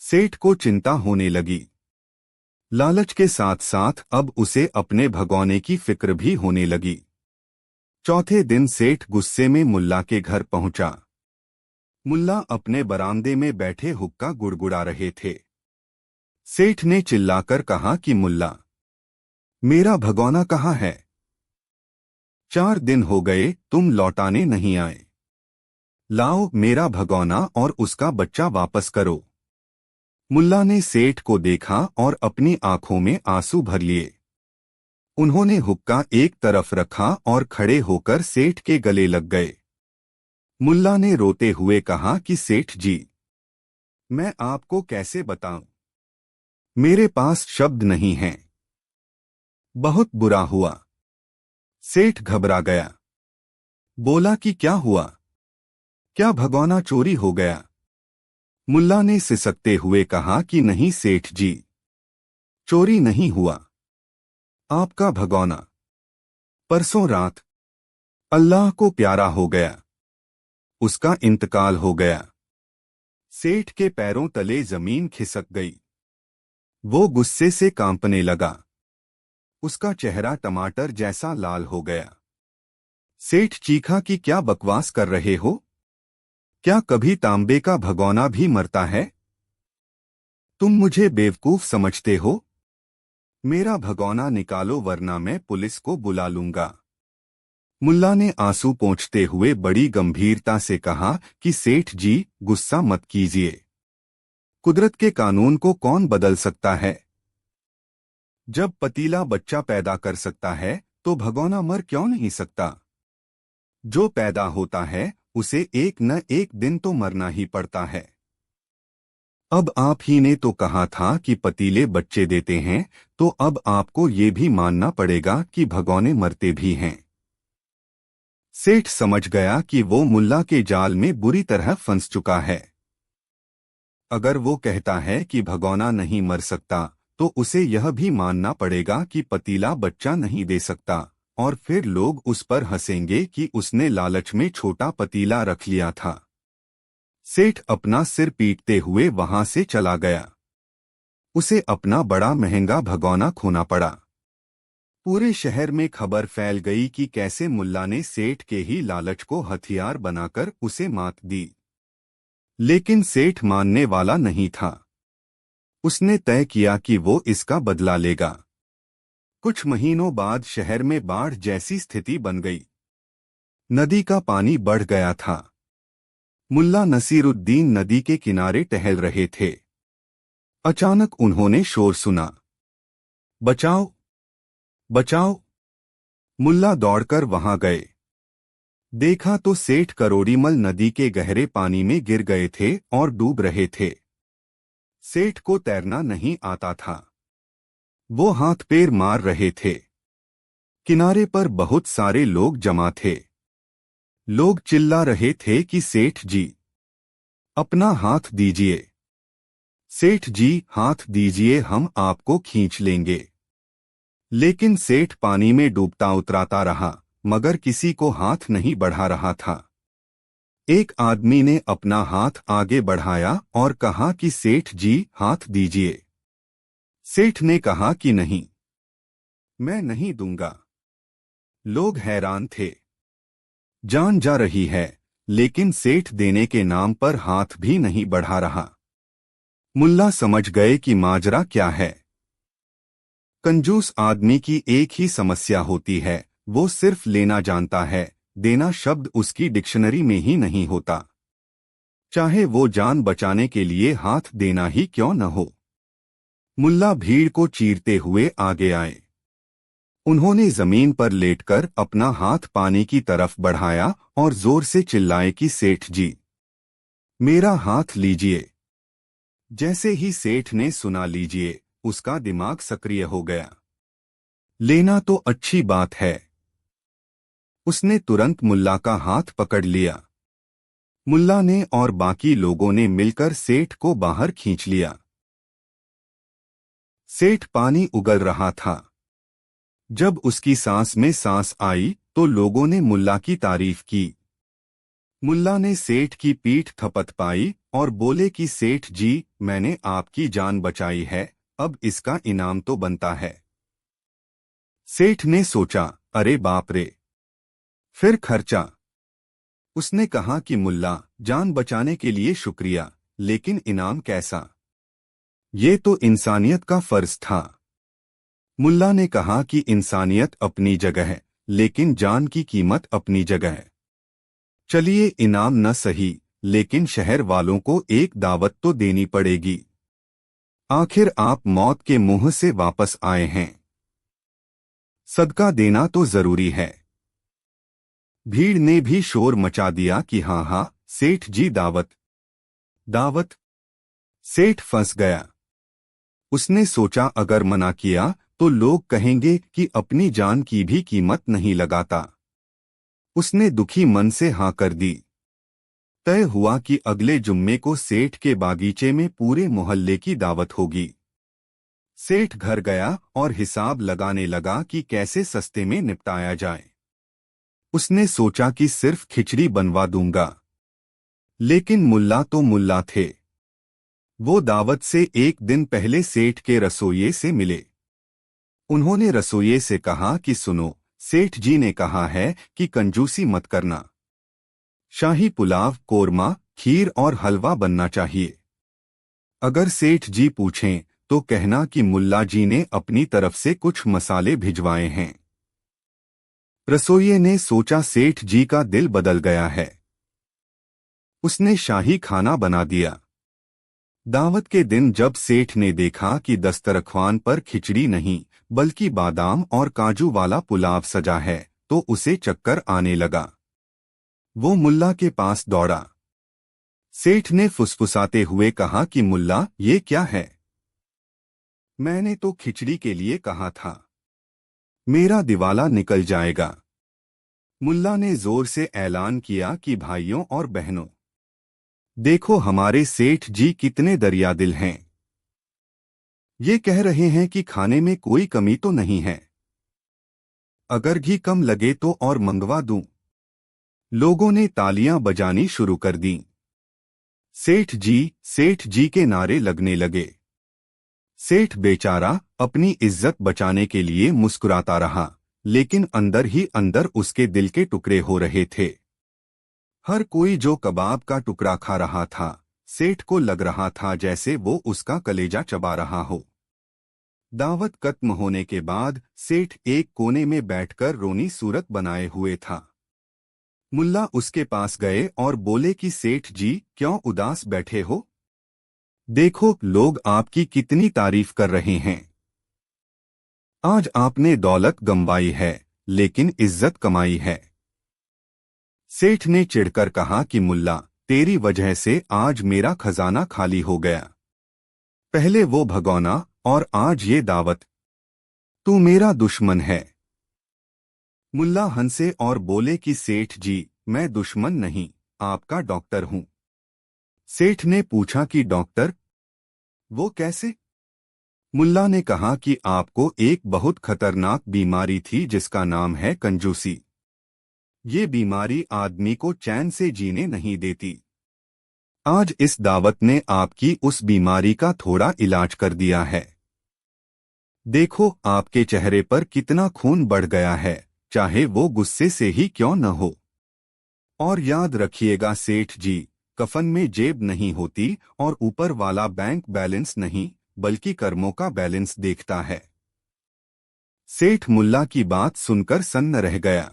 सेठ को चिंता होने लगी। लालच के साथ साथ अब उसे अपने भगोने की फिक्र भी होने लगी। चौथे दिन सेठ गुस्से में मुल्ला के घर पहुंचा। मुल्ला अपने बरामदे में बैठे हुक्का गुड़गुड़ा रहे थे। सेठ ने चिल्लाकर कहा कि मुल्ला, मेरा भगोना कहाँ है? 4 दिन हो गए, तुम लौटाने नहीं आए। लाओ मेरा भगोना और उसका बच्चा वापस करो। मुल्ला ने सेठ को देखा और अपनी आंखों में आंसू भर लिए। उन्होंने हुक्का एक तरफ रखा और खड़े होकर सेठ के गले लग गए। मुल्ला ने रोते हुए कहा कि सेठ जी, मैं आपको कैसे बताऊं? मेरे पास शब्द नहीं हैं। बहुत बुरा हुआ। सेठ घबरा गया। बोला कि क्या हुआ? क्या भगोना चोरी हो गया? मुल्ला ने सिसकते हुए कहा कि नहीं सेठ जी, चोरी नहीं हुआ। आपका भगोना परसों रात अल्लाह को प्यारा हो गया। उसका इंतकाल हो गया। सेठ के पैरों तले जमीन खिसक गई। वो गुस्से से कांपने लगा। उसका चेहरा टमाटर जैसा लाल हो गया। सेठ चीखा कि क्या बकवास कर रहे हो? क्या कभी तांबे का भगोना भी मरता है? तुम मुझे बेवकूफ समझते हो? मेरा भगोना निकालो वरना मैं पुलिस को बुला लूंगा। मुल्ला ने आंसू पोंछते हुए बड़ी गंभीरता से कहा कि सेठ जी, गुस्सा मत कीजिए। कुदरत के कानून को कौन बदल सकता है? जब पतीला बच्चा पैदा कर सकता है तो भगोना मर क्यों नहीं सकता? जो पैदा होता है उसे एक न एक दिन तो मरना ही पड़ता है। अब आप ही ने तो कहा था कि पतीले बच्चे देते हैं, तो अब आपको ये भी मानना पड़ेगा कि भगोने मरते भी हैं। सेठ समझ गया कि वो मुल्ला के जाल में बुरी तरह फंस चुका है। अगर वो कहता है कि भगोना नहीं मर सकता, तो उसे यह भी मानना पड़ेगा कि पतीला बच्चा नहीं दे सकता, और फिर लोग उस पर हंसेंगे कि उसने लालच में छोटा पतीला रख लिया था। सेठ अपना सिर पीटते हुए वहां से चला गया। उसे अपना बड़ा महंगा भगोना खोना पड़ा। पूरे शहर में खबर फैल गई कि कैसे मुल्ला ने सेठ के ही लालच को हथियार बनाकर उसे मात दी। लेकिन सेठ मानने वाला नहीं था। उसने तय किया कि वो इसका बदला लेगा। कुछ महीनों बाद शहर में बाढ़ जैसी स्थिति बन गई। नदी का पानी बढ़ गया था। मुल्ला नसीरुद्दीन नदी के किनारे टहल रहे थे। अचानक उन्होंने शोर सुना, बचाओ, बचाओ। मुल्ला दौड़कर वहां गए। देखा तो सेठ करोड़ीमल नदी के गहरे पानी में गिर गए थे और डूब रहे थे। सेठ को तैरना नहीं आता था। वो हाथ पैर मार रहे थे। किनारे पर बहुत सारे लोग जमा थे। लोग चिल्ला रहे थे कि सेठ जी, अपना हाथ दीजिए। सेठ जी, हाथ दीजिए, हम आपको खींच लेंगे। लेकिन सेठ पानी में डूबता उतराता रहा, मगर किसी को हाथ नहीं बढ़ा रहा था। एक आदमी ने अपना हाथ आगे बढ़ाया और कहा कि सेठ जी, हाथ दीजिए। सेठ ने कहा कि नहीं, मैं नहीं दूंगा। लोग हैरान थे। जान जा रही है, लेकिन सेठ देने के नाम पर हाथ भी नहीं बढ़ा रहा। मुल्ला समझ गए कि माजरा क्या है। कंजूस आदमी की एक ही समस्या होती है, वो सिर्फ लेना जानता है, देना शब्द उसकी डिक्शनरी में ही नहीं होता, चाहे वो जान बचाने के लिए हाथ देना ही क्यों न हो। मुल्ला भीड़ को चीरते हुए आगे आए। उन्होंने जमीन पर लेटकर अपना हाथ पानी की तरफ बढ़ाया और जोर से चिल्लाए कि सेठ जी, मेरा हाथ लीजिए। जैसे ही सेठ ने सुना लीजिए, उसका दिमाग सक्रिय हो गया। लेना तो अच्छी बात है। उसने तुरंत मुल्ला का हाथ पकड़ लिया। मुल्ला ने और बाकी लोगों ने मिलकर सेठ को बाहर खींच लिया। सेठ पानी उगल रहा था। जब उसकी सांस में सांस आई तो लोगों ने मुल्ला की तारीफ की। मुल्ला ने सेठ की पीठ थपथपाई और बोले कि सेठ जी, मैंने आपकी जान बचाई है, अब इसका इनाम तो बनता है। सेठ ने सोचा, अरे बाप रे, फिर खर्चा। उसने कहा कि मुल्ला, जान बचाने के लिए शुक्रिया, लेकिन इनाम कैसा? ये तो इंसानियत का फर्ज था। मुल्ला ने कहा कि इंसानियत अपनी जगह है, लेकिन जान की कीमत अपनी जगह है। चलिए, इनाम न सही, लेकिन शहर वालों को एक दावत तो देनी पड़ेगी। आखिर आप मौत के मुंह से वापस आए हैं, सदका देना तो जरूरी है। भीड़ ने भी शोर मचा दिया कि हाँ हाँ सेठ जी, दावत दावत। सेठ फंस गया। उसने सोचा, अगर मना किया तो लोग कहेंगे कि अपनी जान की भी कीमत नहीं लगाता। उसने दुखी मन से हाँ कर दी। तय हुआ कि अगले जुम्मे को सेठ के बागीचे में पूरे मोहल्ले की दावत होगी। सेठ घर गया और हिसाब लगाने लगा कि कैसे सस्ते में निपटाया जाए। उसने सोचा कि सिर्फ खिचड़ी बनवा दूंगा, लेकिन मुल्ला तो मुल्ला थे। वो दावत से एक दिन पहले सेठ के रसोइये से मिले। उन्होंने रसोइये से कहा कि सुनो, सेठ जी ने कहा है कि कंजूसी मत करना। शाही पुलाव, कोरमा, खीर और हलवा बनना चाहिए। अगर सेठ जी पूछें तो कहना कि मुल्ला जी ने अपनी तरफ से कुछ मसाले भिजवाए हैं। रसोइये ने सोचा, सेठ जी का दिल बदल गया है। उसने शाही खाना बना दिया। दावत के दिन जब सेठ ने देखा कि दस्तरख्वान पर खिचड़ी नहीं बल्कि बादाम और काजू वाला पुलाव सजा है, तो उसे चक्कर आने लगा। वो मुल्ला के पास दौड़ा। सेठ ने फुसफुसाते हुए कहा कि मुल्ला, ये क्या है? मैंने तो खिचड़ी के लिए कहा था, मेरा दिवाला निकल जाएगा। मुल्ला ने जोर से ऐलान किया कि भाइयों और बहनों, देखो हमारे सेठ जी कितने दरियादिल हैं। ये कह रहे हैं कि खाने में कोई कमी तो नहीं है। अगर घी कम लगे तो और मंगवा दूं। लोगों ने तालियां बजानी शुरू कर दी। सेठ जी के नारे लगने लगे। सेठ बेचारा अपनी इज्जत बचाने के लिए मुस्कुराता रहा, लेकिन अंदर ही अंदर उसके दिल के टुकड़े हो रहे थे। हर कोई जो कबाब का टुकड़ा खा रहा था, सेठ को लग रहा था जैसे वो उसका कलेजा चबा रहा हो। दावत खत्म होने के बाद सेठ एक कोने में बैठकर रोनी सूरत बनाए हुए था। मुल्ला उसके पास गए और बोले कि सेठ जी, क्यों उदास बैठे हो? देखो, लोग आपकी कितनी तारीफ कर रहे हैं। आज आपने दौलत गंवाई है, लेकिन इज्जत कमाई है। सेठ ने चिढ़कर कहा कि मुल्ला, तेरी वजह से आज मेरा खजाना खाली हो गया। पहले वो भगोना और आज ये दावत। तू मेरा दुश्मन है। मुल्ला हंसे और बोले कि सेठ जी, मैं दुश्मन नहीं, आपका डॉक्टर हूं। सेठ ने पूछा कि डॉक्टर, वो कैसे? मुल्ला ने कहा कि आपको एक बहुत खतरनाक बीमारी थी जिसका नाम है कंजूसी। ये बीमारी आदमी को चैन से जीने नहीं देती। आज इस दावत ने आपकी उस बीमारी का थोड़ा इलाज कर दिया है। देखो, आपके चेहरे पर कितना खून बढ़ गया है, चाहे वो गुस्से से ही क्यों न हो। और याद रखिएगा सेठ जी, कफन में जेब नहीं होती और ऊपर वाला बैंक बैलेंस नहीं बल्कि कर्मों का बैलेंस देखता है। सेठ मुल्ला की बात सुनकर सन्न रह गया।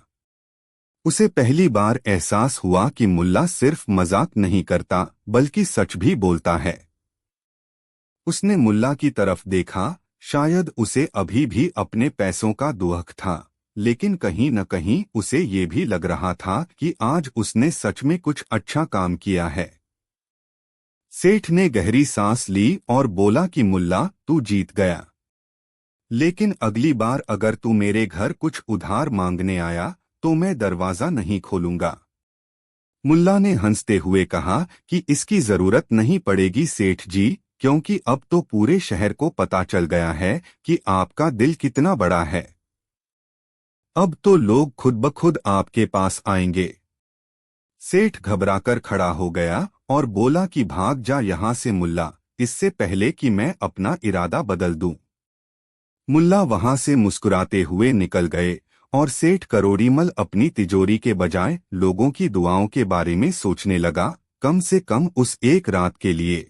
उसे पहली बार एहसास हुआ कि मुल्ला सिर्फ मजाक नहीं करता बल्कि सच भी बोलता है। उसने मुल्ला की तरफ देखा। शायद उसे अभी भी अपने पैसों का दुख था, लेकिन कहीं न कहीं उसे ये भी लग रहा था कि आज उसने सच में कुछ अच्छा काम किया है। सेठ ने गहरी सांस ली और बोला कि मुल्ला, तू जीत गया, लेकिन अगली बार अगर तू मेरे घर कुछ उधार मांगने आया तो मैं दरवाजा नहीं खोलूंगा। मुल्ला ने हंसते हुए कहा कि इसकी जरूरत नहीं पड़ेगी सेठ जी, क्योंकि अब तो पूरे शहर को पता चल गया है कि आपका दिल कितना बड़ा है। अब तो लोग खुद ब खुद आपके पास आएंगे। सेठ घबराकर खड़ा हो गया और बोला कि भाग जा यहां से मुल्ला, इससे पहले कि मैं अपना इरादा बदल दूं। मुल्ला वहां से मुस्कुराते हुए निकल गए और सेठ करोड़ीमल अपनी तिजोरी के बजाय लोगों की दुआओं के बारे में सोचने लगा, कम से कम उस एक रात के लिए।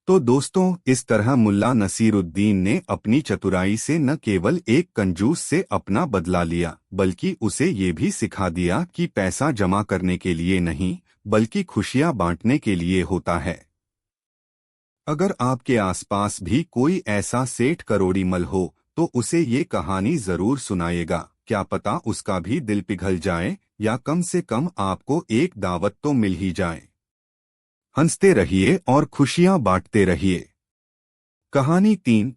तो दोस्तों, इस तरह मुल्ला नसीरुद्दीन ने अपनी चतुराई से न केवल एक कंजूस से अपना बदला लिया, बल्कि उसे ये भी सिखा दिया कि पैसा जमा करने के लिए नहीं, बल्कि खुशियां बांटने के लिए होता है। अगर आपके आसपास भी कोई ऐसा सेठ करोड़ीमल हो, तो उसे ये कहानी जरूर सुनाइएगा। क्या पता उसका भी दिल पिघल जाए, या कम से कम आपको एक दावत तो मिल ही जाए। हंसते रहिए और खुशियां बांटते रहिए। कहानी 3।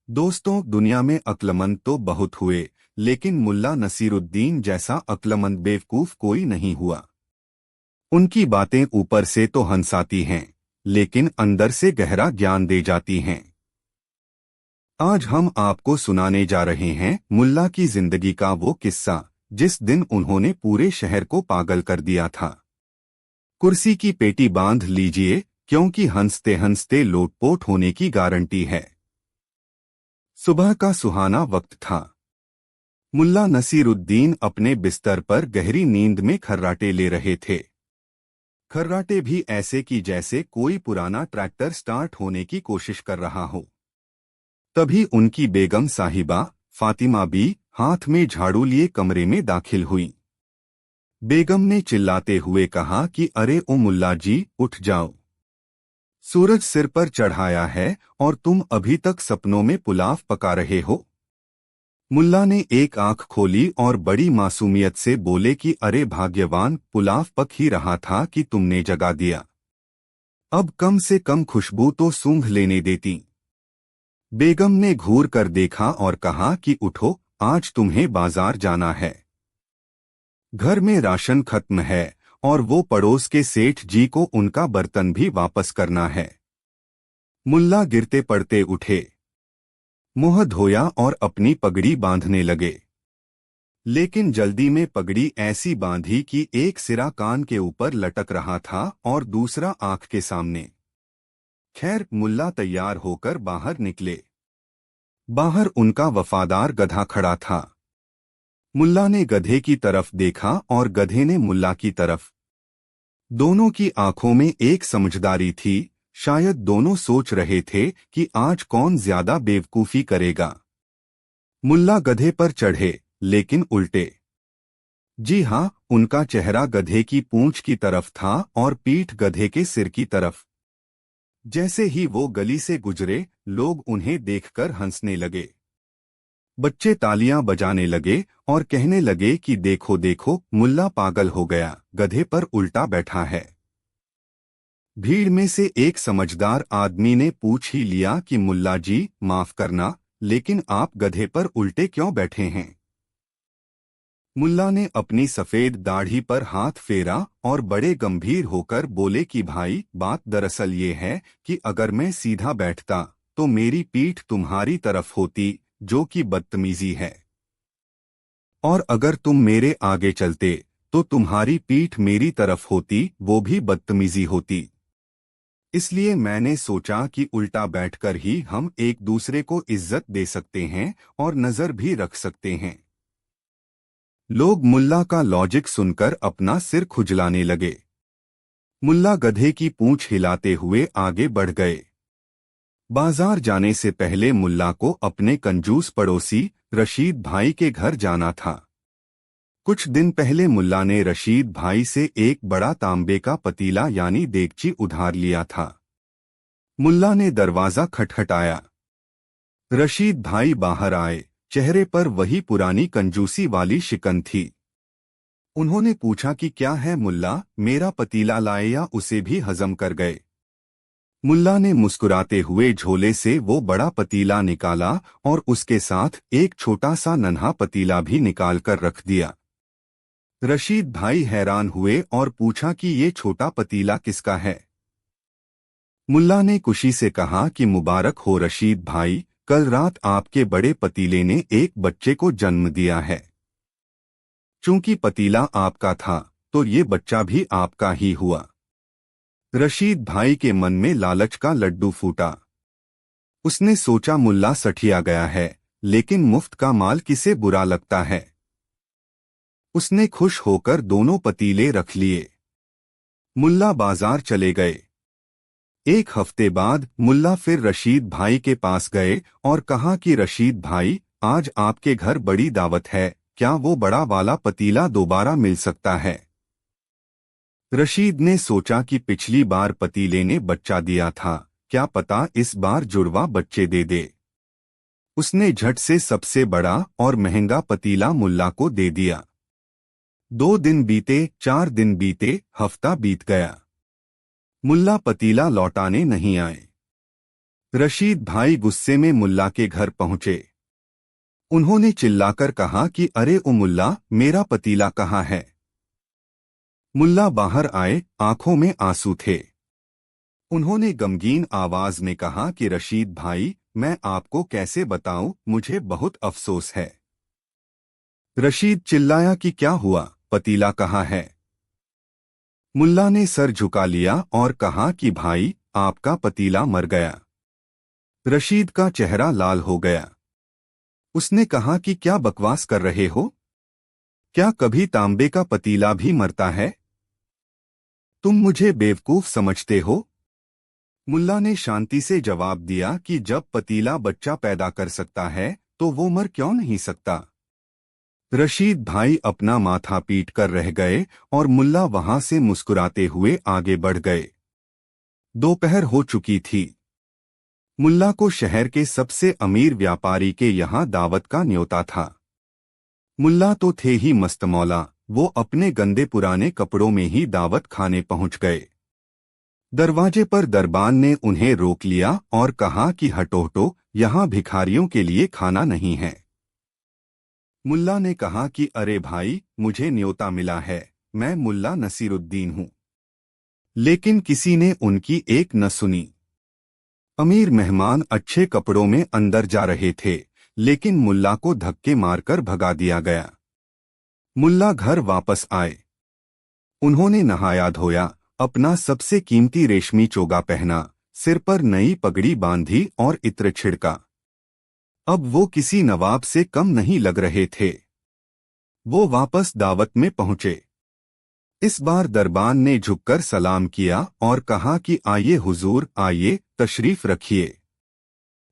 दोस्तों, दुनिया में अक्लमंद तो बहुत हुए, लेकिन मुल्ला नसीरुद्दीन जैसा अक्लमंद बेवकूफ कोई नहीं हुआ। उनकी बातें ऊपर से तो हंसाती हैं, लेकिन अंदर से गहरा ज्ञान दे जाती हैं। आज हम आपको सुनाने जा रहे हैं मुल्ला की जिंदगी का वो किस्सा, जिस दिन उन्होंने पूरे शहर को पागल कर दिया था। कुर्सी की पेटी बांध लीजिए, क्योंकि हंसते हंसते लोटपोट होने की गारंटी है। सुबह का सुहाना वक्त था। मुल्ला नसीरुद्दीन अपने बिस्तर पर गहरी नींद में खर्राटे ले रहे थे। खर्राटे भी ऐसे कि जैसे कोई पुराना ट्रैक्टर स्टार्ट होने की कोशिश कर रहा हो। तभी उनकी बेगम साहिबा फातिमा भी हाथ में झाड़ू लिए कमरे में दाखिल हुई। बेगम ने चिल्लाते हुए कहा कि अरे ओ मुल्ला जी, उठ जाओ। सूरज सिर पर चढ़ाया है और तुम अभी तक सपनों में पुलाव पका रहे हो। मुल्ला ने एक आंख खोली और बड़ी मासूमियत से बोले कि अरे भाग्यवान, पुलाव पक ही रहा था कि तुमने जगा दिया। अब कम से कम खुशबू तो सूंघ लेने देती। बेगम ने घूर कर देखा और कहा कि उठो, आज तुम्हें बाजार जाना है। घर में राशन खत्म है और वो पड़ोस के सेठ जी को उनका बर्तन भी वापस करना है। मुल्ला गिरते पड़ते उठे, मुंह धोया और अपनी पगड़ी बांधने लगे। लेकिन जल्दी में पगड़ी ऐसी बांधी कि एक सिरा कान के ऊपर लटक रहा था और दूसरा आंख के सामने। खैर, मुल्ला तैयार होकर बाहर निकले। बाहर उनका वफादार गधा खड़ा था। मुल्ला ने गधे की तरफ देखा और गधे ने मुल्ला की तरफ। दोनों की आंखों में एक समझदारी थी। शायद दोनों सोच रहे थे कि आज कौन ज्यादा बेवकूफी करेगा। मुल्ला गधे पर चढ़े, लेकिन उल्टे। जी हाँ, उनका चेहरा गधे की पूंछ की तरफ था और पीठ गधे के सिर की तरफ। जैसे ही वो गली से गुजरे, लोग उन्हें देखकर हंसने लगे। बच्चे तालियां बजाने लगे और कहने लगे कि देखो देखो, मुल्ला पागल हो गया, गधे पर उल्टा बैठा है। भीड़ में से एक समझदार आदमी ने पूछ ही लिया कि मुल्ला जी, माफ करना, लेकिन आप गधे पर उल्टे क्यों बैठे हैं? मुल्ला ने अपनी सफेद दाढ़ी पर हाथ फेरा और बड़े गंभीर होकर बोले कि भाई, बात दरअसल ये है कि अगर मैं सीधा बैठता तो मेरी पीठ तुम्हारी तरफ होती, जो कि बदतमीजी है। और अगर तुम मेरे आगे चलते तो तुम्हारी पीठ मेरी तरफ होती, वो भी बदतमीजी होती। इसलिए मैंने सोचा कि उल्टा बैठकर ही हम एक दूसरे को इज्जत दे सकते हैं और नजर भी रख सकते हैं। लोग मुल्ला का लॉजिक सुनकर अपना सिर खुजलाने लगे। मुल्ला गधे की पूंछ हिलाते हुए आगे बढ़ गए। बाजार जाने से पहले मुल्ला को अपने कंजूस पड़ोसी रशीद भाई के घर जाना था। कुछ दिन पहले मुल्ला ने रशीद भाई से एक बड़ा तांबे का पतीला यानी देगची उधार लिया था। मुल्ला ने दरवाजा खटखटाया। रशीद भाई बाहर आए। चेहरे पर वही पुरानी कंजूसी वाली शिकन थी। उन्होंने पूछा कि क्या है मुल्ला, मेरा पतीला लाए या उसे भी हजम कर गए? मुल्ला ने मुस्कुराते हुए झोले से वो बड़ा पतीला निकाला और उसके साथ एक छोटा सा नन्हा पतीला भी निकाल कर रख दिया। रशीद भाई हैरान हुए और पूछा कि ये छोटा पतीला किसका है? मुल्ला ने खुशी से कहा कि मुबारक हो रशीद भाई, कल रात आपके बड़े पतीले ने एक बच्चे को जन्म दिया है। चूंकि पतीला आपका था तो ये बच्चा भी आपका ही हुआ। रशीद भाई के मन में लालच का लड्डू फूटा। उसने सोचा मुल्ला सठिया गया है, लेकिन मुफ्त का माल किसे बुरा लगता है। उसने खुश होकर दोनों पतीले रख लिए। मुल्ला बाजार चले गए। एक हफ्ते बाद मुल्ला फिर रशीद भाई के पास गए और कहा कि रशीद भाई, आज आपके घर बड़ी दावत है, क्या वो बड़ा वाला पतीला दोबारा मिल सकता है? रशीद ने सोचा कि पिछली बार पतीले ने बच्चा दिया था, क्या पता इस बार जुड़वा बच्चे दे दे। उसने झट से सबसे बड़ा और महंगा पतीला मुल्ला को दे दिया। 2 दिन बीते, 4 दिन बीते, हफ्ता बीत गया। मुल्ला पतीला लौटाने नहीं आए। रशीद भाई गुस्से में मुल्ला के घर पहुंचे। उन्होंने चिल्लाकर कहा कि अरे ओ मुल्ला, मेरा पतीला कहाँ है? मुल्ला बाहर आए, आंखों में आंसू थे। उन्होंने गमगीन आवाज में कहा कि रशीद भाई, मैं आपको कैसे बताऊं, मुझे बहुत अफसोस है। रशीद चिल्लाया कि क्या हुआ, पतीला कहाँ है? मुल्ला ने सर झुका लिया और कहा कि भाई, आपका पतीला मर गया। रशीद का चेहरा लाल हो गया। उसने कहा कि क्या बकवास कर रहे हो? क्या कभी तांबे का पतीला भी मरता है? तुम मुझे बेवकूफ समझते हो? मुल्ला ने शांति से जवाब दिया कि जब पतीला बच्चा पैदा कर सकता है तो वो मर क्यों नहीं सकता। रशीद भाई अपना माथा पीट कर रह गए और मुल्ला वहां से मुस्कुराते हुए आगे बढ़ गए। दोपहर हो चुकी थी। मुल्ला को शहर के सबसे अमीर व्यापारी के यहाँ दावत का न्योता था। मुल्ला तो थे ही मस्तमौला, वो अपने गंदे पुराने कपड़ों में ही दावत खाने पहुंच गए। दरवाजे पर दरबान ने उन्हें रोक लिया और कहा कि हटो हटो, यहाँ भिखारियों के लिए खाना नहीं है। मुल्ला ने कहा कि अरे भाई, मुझे न्योता मिला है, मैं मुल्ला नसीरुद्दीन हूँ। लेकिन किसी ने उनकी एक न सुनी। अमीर मेहमान अच्छे कपड़ों में अंदर जा रहे थे, लेकिन मुल्ला को धक्के मारकर भगा दिया गया। मुल्ला घर वापस आए। उन्होंने नहाया धोया, अपना सबसे कीमती रेशमी चोगा पहना, सिर पर नई पगड़ी बांधी और इत्र छिड़का। अब वो किसी नवाब से कम नहीं लग रहे थे। वो वापस दावत में पहुंचे। इस बार दरबान ने झुककर सलाम किया और कहा कि आइए हुजूर, आइए, तशरीफ रखिए।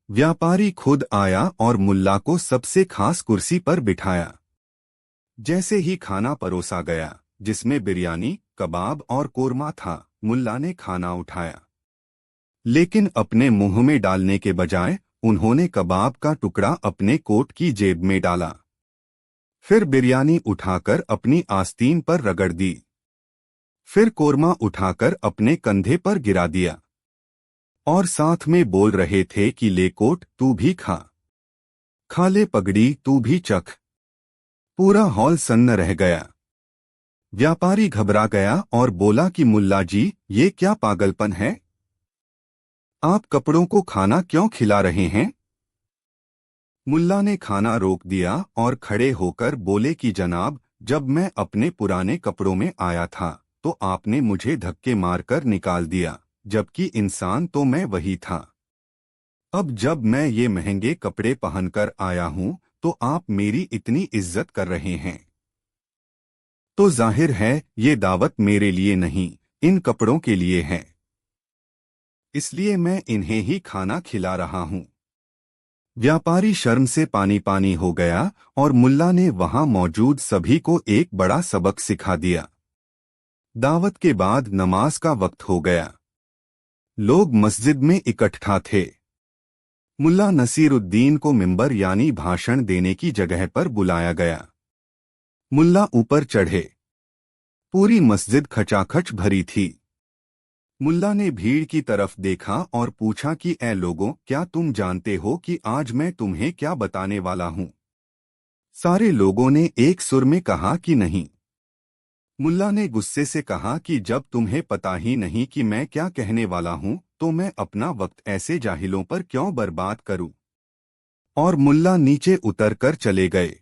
व्यापारी खुद आया और मुल्ला को सबसे खास कुर्सी पर बिठाया। जैसे ही खाना परोसा गया, जिसमें बिरयानी, कबाब और कोरमा था, मुल्ला ने खाना उठाया। लेकिन अपने मुंह में डालने के बजाय उन्होंने कबाब का टुकड़ा अपने कोट की जेब में डाला। फिर बिरयानी उठाकर अपनी आस्तीन पर रगड़ दी। फिर कोरमा उठाकर अपने कंधे पर गिरा दिया और साथ में बोल रहे थे कि ले कोट, तू भी खा, खा ले पगड़ी, तू भी चख। पूरा हॉल सन्न रह गया। व्यापारी घबरा गया और बोला कि मुल्ला जी, ये क्या पागलपन है? आप कपड़ों को खाना क्यों खिला रहे हैं? मुल्ला ने खाना रोक दिया और खड़े होकर बोले कि जनाब, जब मैं अपने पुराने कपड़ों में आया था तो आपने मुझे धक्के मारकर निकाल दिया, जबकि इंसान तो मैं वही था। अब जब मैं ये महंगे कपड़े पहनकर आया हूं तो आप मेरी इतनी इज्जत कर रहे हैं। तो जाहिर है ये दावत मेरे लिए नहीं, इन कपड़ों के लिए है। इसलिए मैं इन्हें ही खाना खिला रहा हूं। व्यापारी शर्म से पानी पानी हो गया और मुल्ला ने वहां मौजूद सभी को एक बड़ा सबक सिखा दिया। दावत के बाद नमाज का वक्त हो गया। लोग मस्जिद में इकट्ठा थे। मुल्ला नसीरुद्दीन को मिंबर यानी भाषण देने की जगह पर बुलाया गया। मुल्ला ऊपर चढ़े। पूरी मस्जिद खचाखच भरी थी। मुल्ला ने भीड़ की तरफ देखा और पूछा कि ऐ लोगों, क्या तुम जानते हो कि आज मैं तुम्हें क्या बताने वाला हूं? सारे लोगों ने एक सुर में कहा कि नहीं। मुल्ला ने गुस्से से कहा कि जब तुम्हें पता ही नहीं कि मैं क्या कहने वाला हूं तो मैं अपना वक्त ऐसे जाहिलों पर क्यों बर्बाद करूं? और मुल्ला नीचे उतरकर चले गए।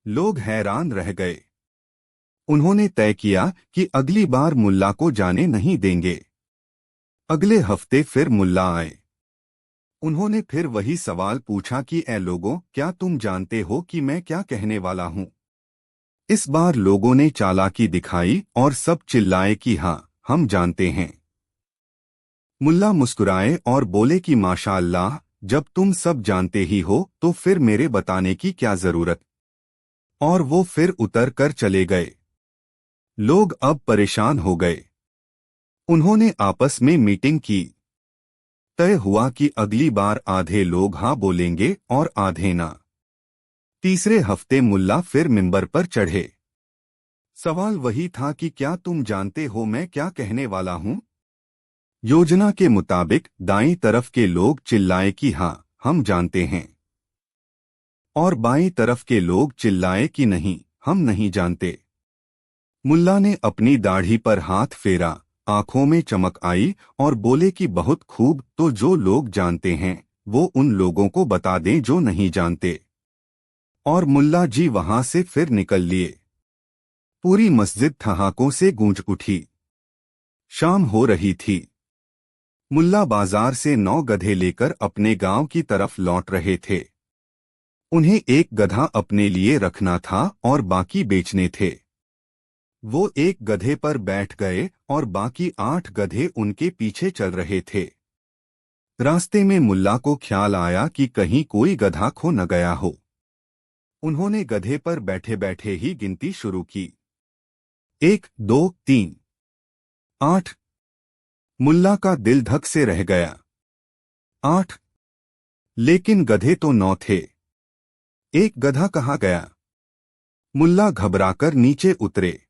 लोग हैरान रह गए। उन्होंने तय किया कि अगली बार मुल्ला को जाने नहीं देंगे। अगले हफ्ते फिर मुल्ला आए। उन्होंने फिर वही सवाल पूछा कि ऐ लोगों, क्या तुम जानते हो कि मैं क्या कहने वाला हूं? इस बार लोगों ने चालाकी दिखाई और सब चिल्लाए कि हाँ, हम जानते हैं। मुल्ला मुस्कुराए और बोले कि माशाअल्लाह, जब तुम सब जानते ही हो तो फिर मेरे बताने की क्या जरूरत। और वो फिर उतर कर चले गए। लोग अब परेशान हो गए। उन्होंने आपस में मीटिंग की। तय हुआ कि अगली बार आधे लोग हाँ बोलेंगे और आधे ना। तीसरे हफ्ते मुल्ला फिर मिंबर पर चढ़े। सवाल वही था कि क्या तुम जानते हो मैं क्या कहने वाला हूं? योजना के मुताबिक दाईं तरफ के लोग चिल्लाए कि हाँ, हम जानते हैं। और बाईं तरफ के लोग चिल्लाए कि नहीं, हम नहीं जानते। मुल्ला ने अपनी दाढ़ी पर हाथ फेरा, आंखों में चमक आई और बोले कि बहुत खूब, तो जो लोग जानते हैं वो उन लोगों को बता दें जो नहीं जानते। और मुल्ला जी वहां से फिर निकल लिए। पूरी मस्जिद ठहाकों से गूंज उठी। शाम हो रही थी। मुल्ला बाजार से 9 गधे लेकर अपने गांव की तरफ लौट रहे थे। उन्हें एक गधा अपने लिए रखना था और बाकी बेचने थे। वो एक गधे पर बैठ गए और बाकी 8 गधे उनके पीछे चल रहे थे। रास्ते में मुल्ला को ख्याल आया कि कहीं कोई गधा खो न गया हो। उन्होंने गधे पर बैठे बैठे ही गिनती शुरू की। 1, 2, 3, 8। मुल्ला का दिल धक से रह गया। 8। लेकिन गधे तो 9 थे। एक गधा कहाँ गया? मुल्ला घबराकर नीचे उतरे।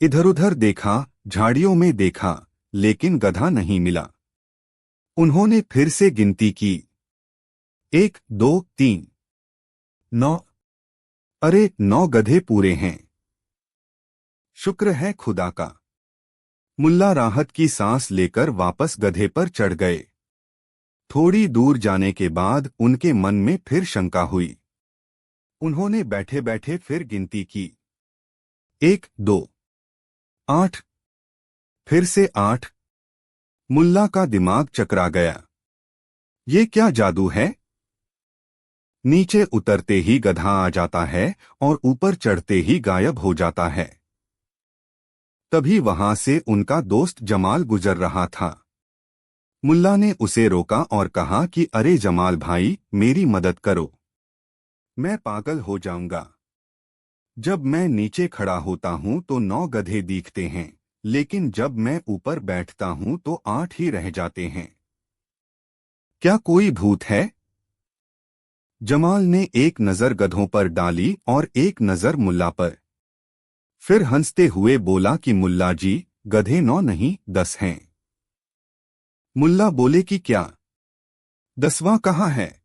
इधर-उधर देखा, झाड़ियों में देखा, लेकिन गधा नहीं मिला। उन्होंने फिर से गिनती की। 1, 2, 3, 9। अरे, 9 गधे पूरे हैं। शुक्र है खुदा का। मुल्ला राहत की सांस लेकर वापस गधे पर चढ़ गए। थोड़ी दूर जाने के बाद उनके मन में फिर शंका हुई। उन्होंने बैठे बैठे फिर गिनती की। 1, 2, 8। फिर से 8। मुल्ला का दिमाग चकरा गया। ये क्या जादू है? नीचे उतरते ही गधा आ जाता है और ऊपर चढ़ते ही गायब हो जाता है। तभी वहां से उनका दोस्त जमाल गुजर रहा था। मुल्ला ने उसे रोका और कहा कि अरे जमाल भाई, मेरी मदद करो, मैं पागल हो जाऊंगा। जब मैं नीचे खड़ा होता हूं तो 9 गधे दिखते हैं, लेकिन जब मैं ऊपर बैठता हूं तो 8 ही रह जाते हैं। क्या कोई भूत है? जमाल ने एक नजर गधों पर डाली और एक नजर मुल्ला पर। फिर हंसते हुए बोला कि मुल्ला जी, गधे 9 नहीं 10 हैं। मुल्ला बोले कि क्या? 10वां कहाँ है?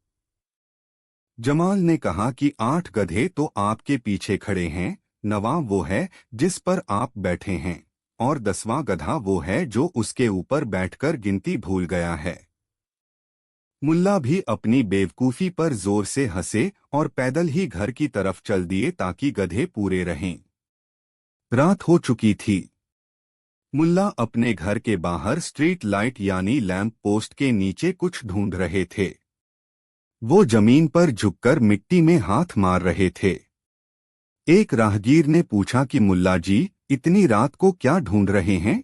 जमाल ने कहा कि 8 गधे तो आपके पीछे खड़े हैं, 9वां वो है जिस पर आप बैठे हैं, और 10वां गधा वो है जो उसके ऊपर बैठकर गिनती भूल गया है। मुल्ला भी अपनी बेवकूफी पर जोर से हंसे और पैदल ही घर की तरफ चल दिए ताकि गधे पूरे रहें। रात हो चुकी थी। मुल्ला अपने घर के बाहर स्ट्रीट लाइट यानी लैंप पोस्ट के नीचे कुछ ढूंढ रहे थे। वो जमीन पर झुककर मिट्टी में हाथ मार रहे थे। एक राहगीर ने पूछा कि मुल्ला जी, इतनी रात को क्या ढूंढ रहे हैं?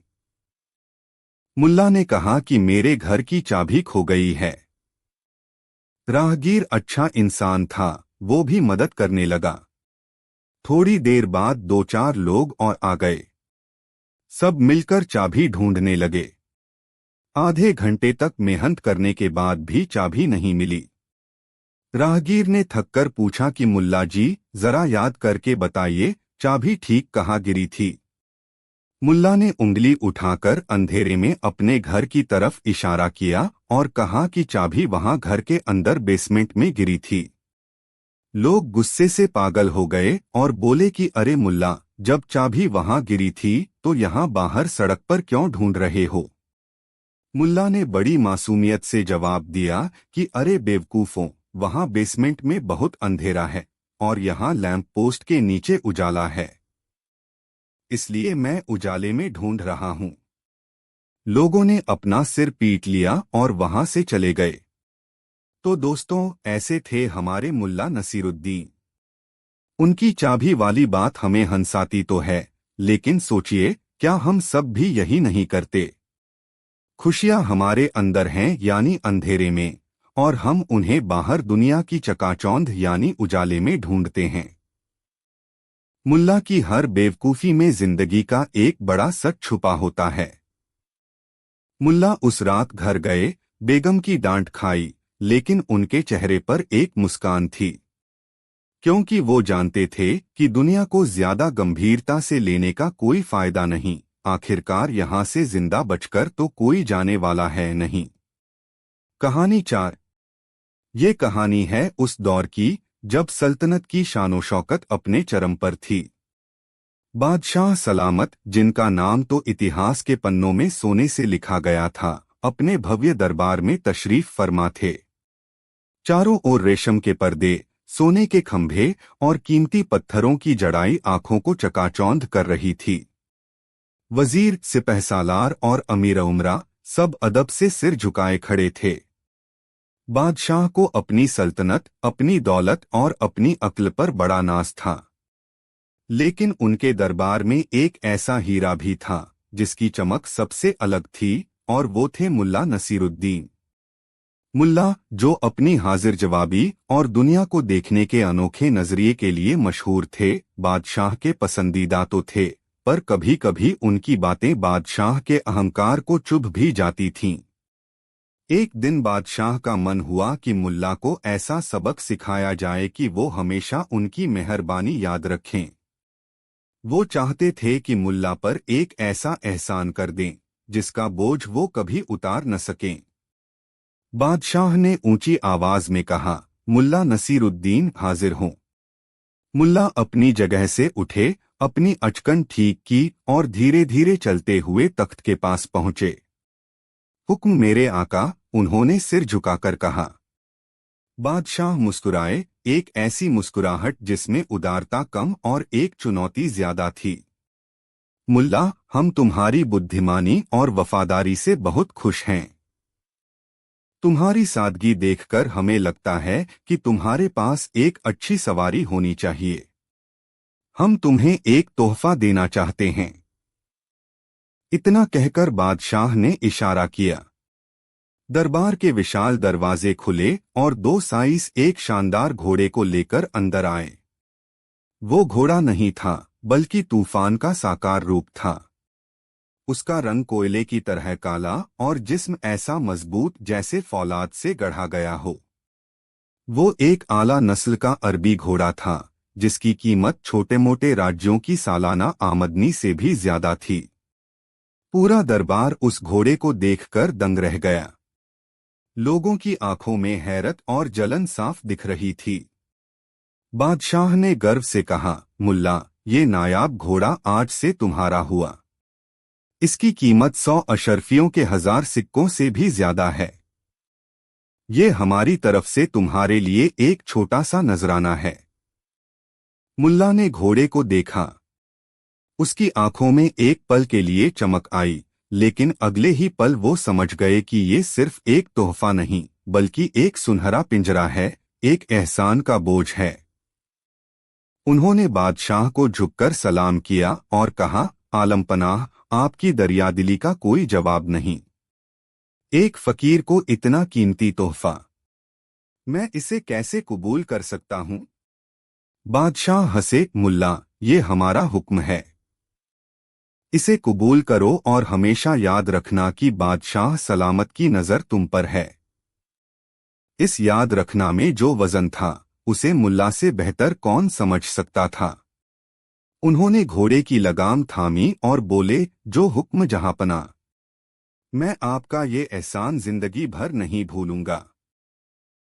मुल्ला ने कहा कि मेरे घर की चाबी खो गई है। राहगीर अच्छा इंसान था, वो भी मदद करने लगा। थोड़ी देर बाद 2-4 लोग और आ गए। सब मिलकर चाबी ढूंढने लगे। आधे घंटे तक मेहनत करने के बाद भी चाबी नहीं मिली। राहगीर ने थककर पूछा कि मुल्ला जी, जरा याद करके बताइए, चाबी ठीक कहाँ गिरी थी? मुल्ला ने उंगली उठाकर अंधेरे में अपने घर की तरफ इशारा किया और कहा कि चाबी वहां घर के अंदर बेसमेंट में गिरी थी। लोग गुस्से से पागल हो गए और बोले कि अरे मुल्ला, जब चाबी वहां गिरी थी तो यहाँ बाहर सड़क पर क्यों ढूंढ रहे हो? मुल्ला ने बड़ी मासूमियत से जवाब दिया कि अरे बेवकूफों, वहां बेसमेंट में बहुत अंधेरा है और यहाँ लैंप पोस्ट के नीचे उजाला है, इसलिए मैं उजाले में ढूंढ रहा हूं। लोगों ने अपना सिर पीट लिया और वहां से चले गए। तो दोस्तों, ऐसे थे हमारे मुल्ला नसीरुद्दीन। उनकी चाबी वाली बात हमें हंसाती तो है, लेकिन सोचिए, क्या हम सब भी यही नहीं करते? खुशियां हमारे अंदर हैं यानी अंधेरे में, और हम उन्हें बाहर दुनिया की चकाचौंध यानी उजाले में ढूंढते हैं। मुल्ला की हर बेवकूफी में जिंदगी का एक बड़ा सच छुपा होता है। मुल्ला उस रात घर गए, बेगम की डांट खाई, लेकिन उनके चेहरे पर एक मुस्कान थी, क्योंकि वो जानते थे कि दुनिया को ज्यादा गंभीरता से लेने का कोई फायदा नहीं। आखिरकार यहाँ से जिंदा बचकर तो कोई जाने वाला है नहीं। कहानी 4। ये कहानी है उस दौर की जब सल्तनत की शानो शौकत अपने चरम पर थी। बादशाह सलामत, जिनका नाम तो इतिहास के पन्नों में सोने से लिखा गया था, अपने भव्य दरबार में तशरीफ फरमा थे। चारों ओर रेशम के पर्दे, सोने के खंभे और कीमती पत्थरों की जड़ाई आंखों को चकाचौंध कर रही थी। वजीर, सिपहसालार और अमीर उमरा सब अदब से सिर झुकाए खड़े थे। बादशाह को अपनी सल्तनत, अपनी दौलत और अपनी अक्ल पर बड़ा नाज था, लेकिन उनके दरबार में एक ऐसा हीरा भी था जिसकी चमक सबसे अलग थी, और वो थे मुल्ला नसीरुद्दीन। मुल्ला, जो अपनी हाजिर जवाबी और दुनिया को देखने के अनोखे नजरिए के लिए मशहूर थे, बादशाह के पसंदीदा तो थे, पर कभी कभी उनकी बातें बादशाह के अहंकार को चुभ भी जाती थीं। एक दिन बादशाह का मन हुआ कि मुल्ला को ऐसा सबक सिखाया जाए कि वो हमेशा उनकी मेहरबानी याद रखें। वो चाहते थे कि मुल्ला पर एक ऐसा एहसान कर दें जिसका बोझ वो कभी उतार न सकें। बादशाह ने ऊंची आवाज में कहा, मुल्ला नसीरुद्दीन हाजिर हों। मुल्ला अपनी जगह से उठे, अपनी अचकन ठीक की और धीरे धीरे चलते हुए तख्त के पास पहुंचे। हुक्म मेरे आका, उन्होंने सिर झुकाकर कहा। बादशाह मुस्कुराए, एक ऐसी मुस्कुराहट जिसमें उदारता कम और एक चुनौती ज्यादा थी। मुल्ला, हम तुम्हारी बुद्धिमानी और वफादारी से बहुत खुश हैं। तुम्हारी सादगी देखकर हमें लगता है कि तुम्हारे पास एक अच्छी सवारी होनी चाहिए। हम तुम्हें एक तोहफा देना चाहते हैं। इतना कहकर बादशाह ने इशारा किया। दरबार के विशाल दरवाजे खुले और दो साइस एक शानदार घोड़े को लेकर अंदर आए। वो घोड़ा नहीं था, बल्कि तूफान का साकार रूप था। उसका रंग कोयले की तरह काला और जिस्म ऐसा मजबूत जैसे फौलाद से गढ़ा गया हो। वो एक आला नस्ल का अरबी घोड़ा था, जिसकी कीमत छोटे मोटे राज्यों की सालाना आमदनी से भी ज्यादा थी। पूरा दरबार उस घोड़े को देखकर दंग रह गया। लोगों की आंखों में हैरत और जलन साफ दिख रही थी। बादशाह ने गर्व से कहा, मुल्ला, ये नायाब घोड़ा आज से तुम्हारा हुआ। इसकी कीमत 100 अशरफियों के 1000 सिक्कों से भी ज्यादा है। ये हमारी तरफ से तुम्हारे लिए एक छोटा सा नजराना है। मुल्ला ने घोड़े को देखा। उसकी आंखों में एक पल के लिए चमक आई, लेकिन अगले ही पल वो समझ गए कि ये सिर्फ एक तोहफा नहीं, बल्कि एक सुनहरा पिंजरा है, एक एहसान का बोझ है। उन्होंने बादशाह को झुककर सलाम किया और कहा, आलमपनाह, आपकी दरियादिली का कोई जवाब नहीं। एक फकीर को इतना कीमती तोहफा, मैं इसे कैसे कबूल कर सकता हूं? बादशाह हंसे, मुल्ला, ये हमारा हुक्म है। इसे कबूल करो और हमेशा याद रखना कि बादशाह सलामत की नजर तुम पर है। इस याद रखना में जो वजन था, उसे मुल्ला से बेहतर कौन समझ सकता था। उन्होंने घोड़े की लगाम थामी और बोले, जो हुक्म जहांपना। मैं आपका ये एहसान जिंदगी भर नहीं भूलूंगा।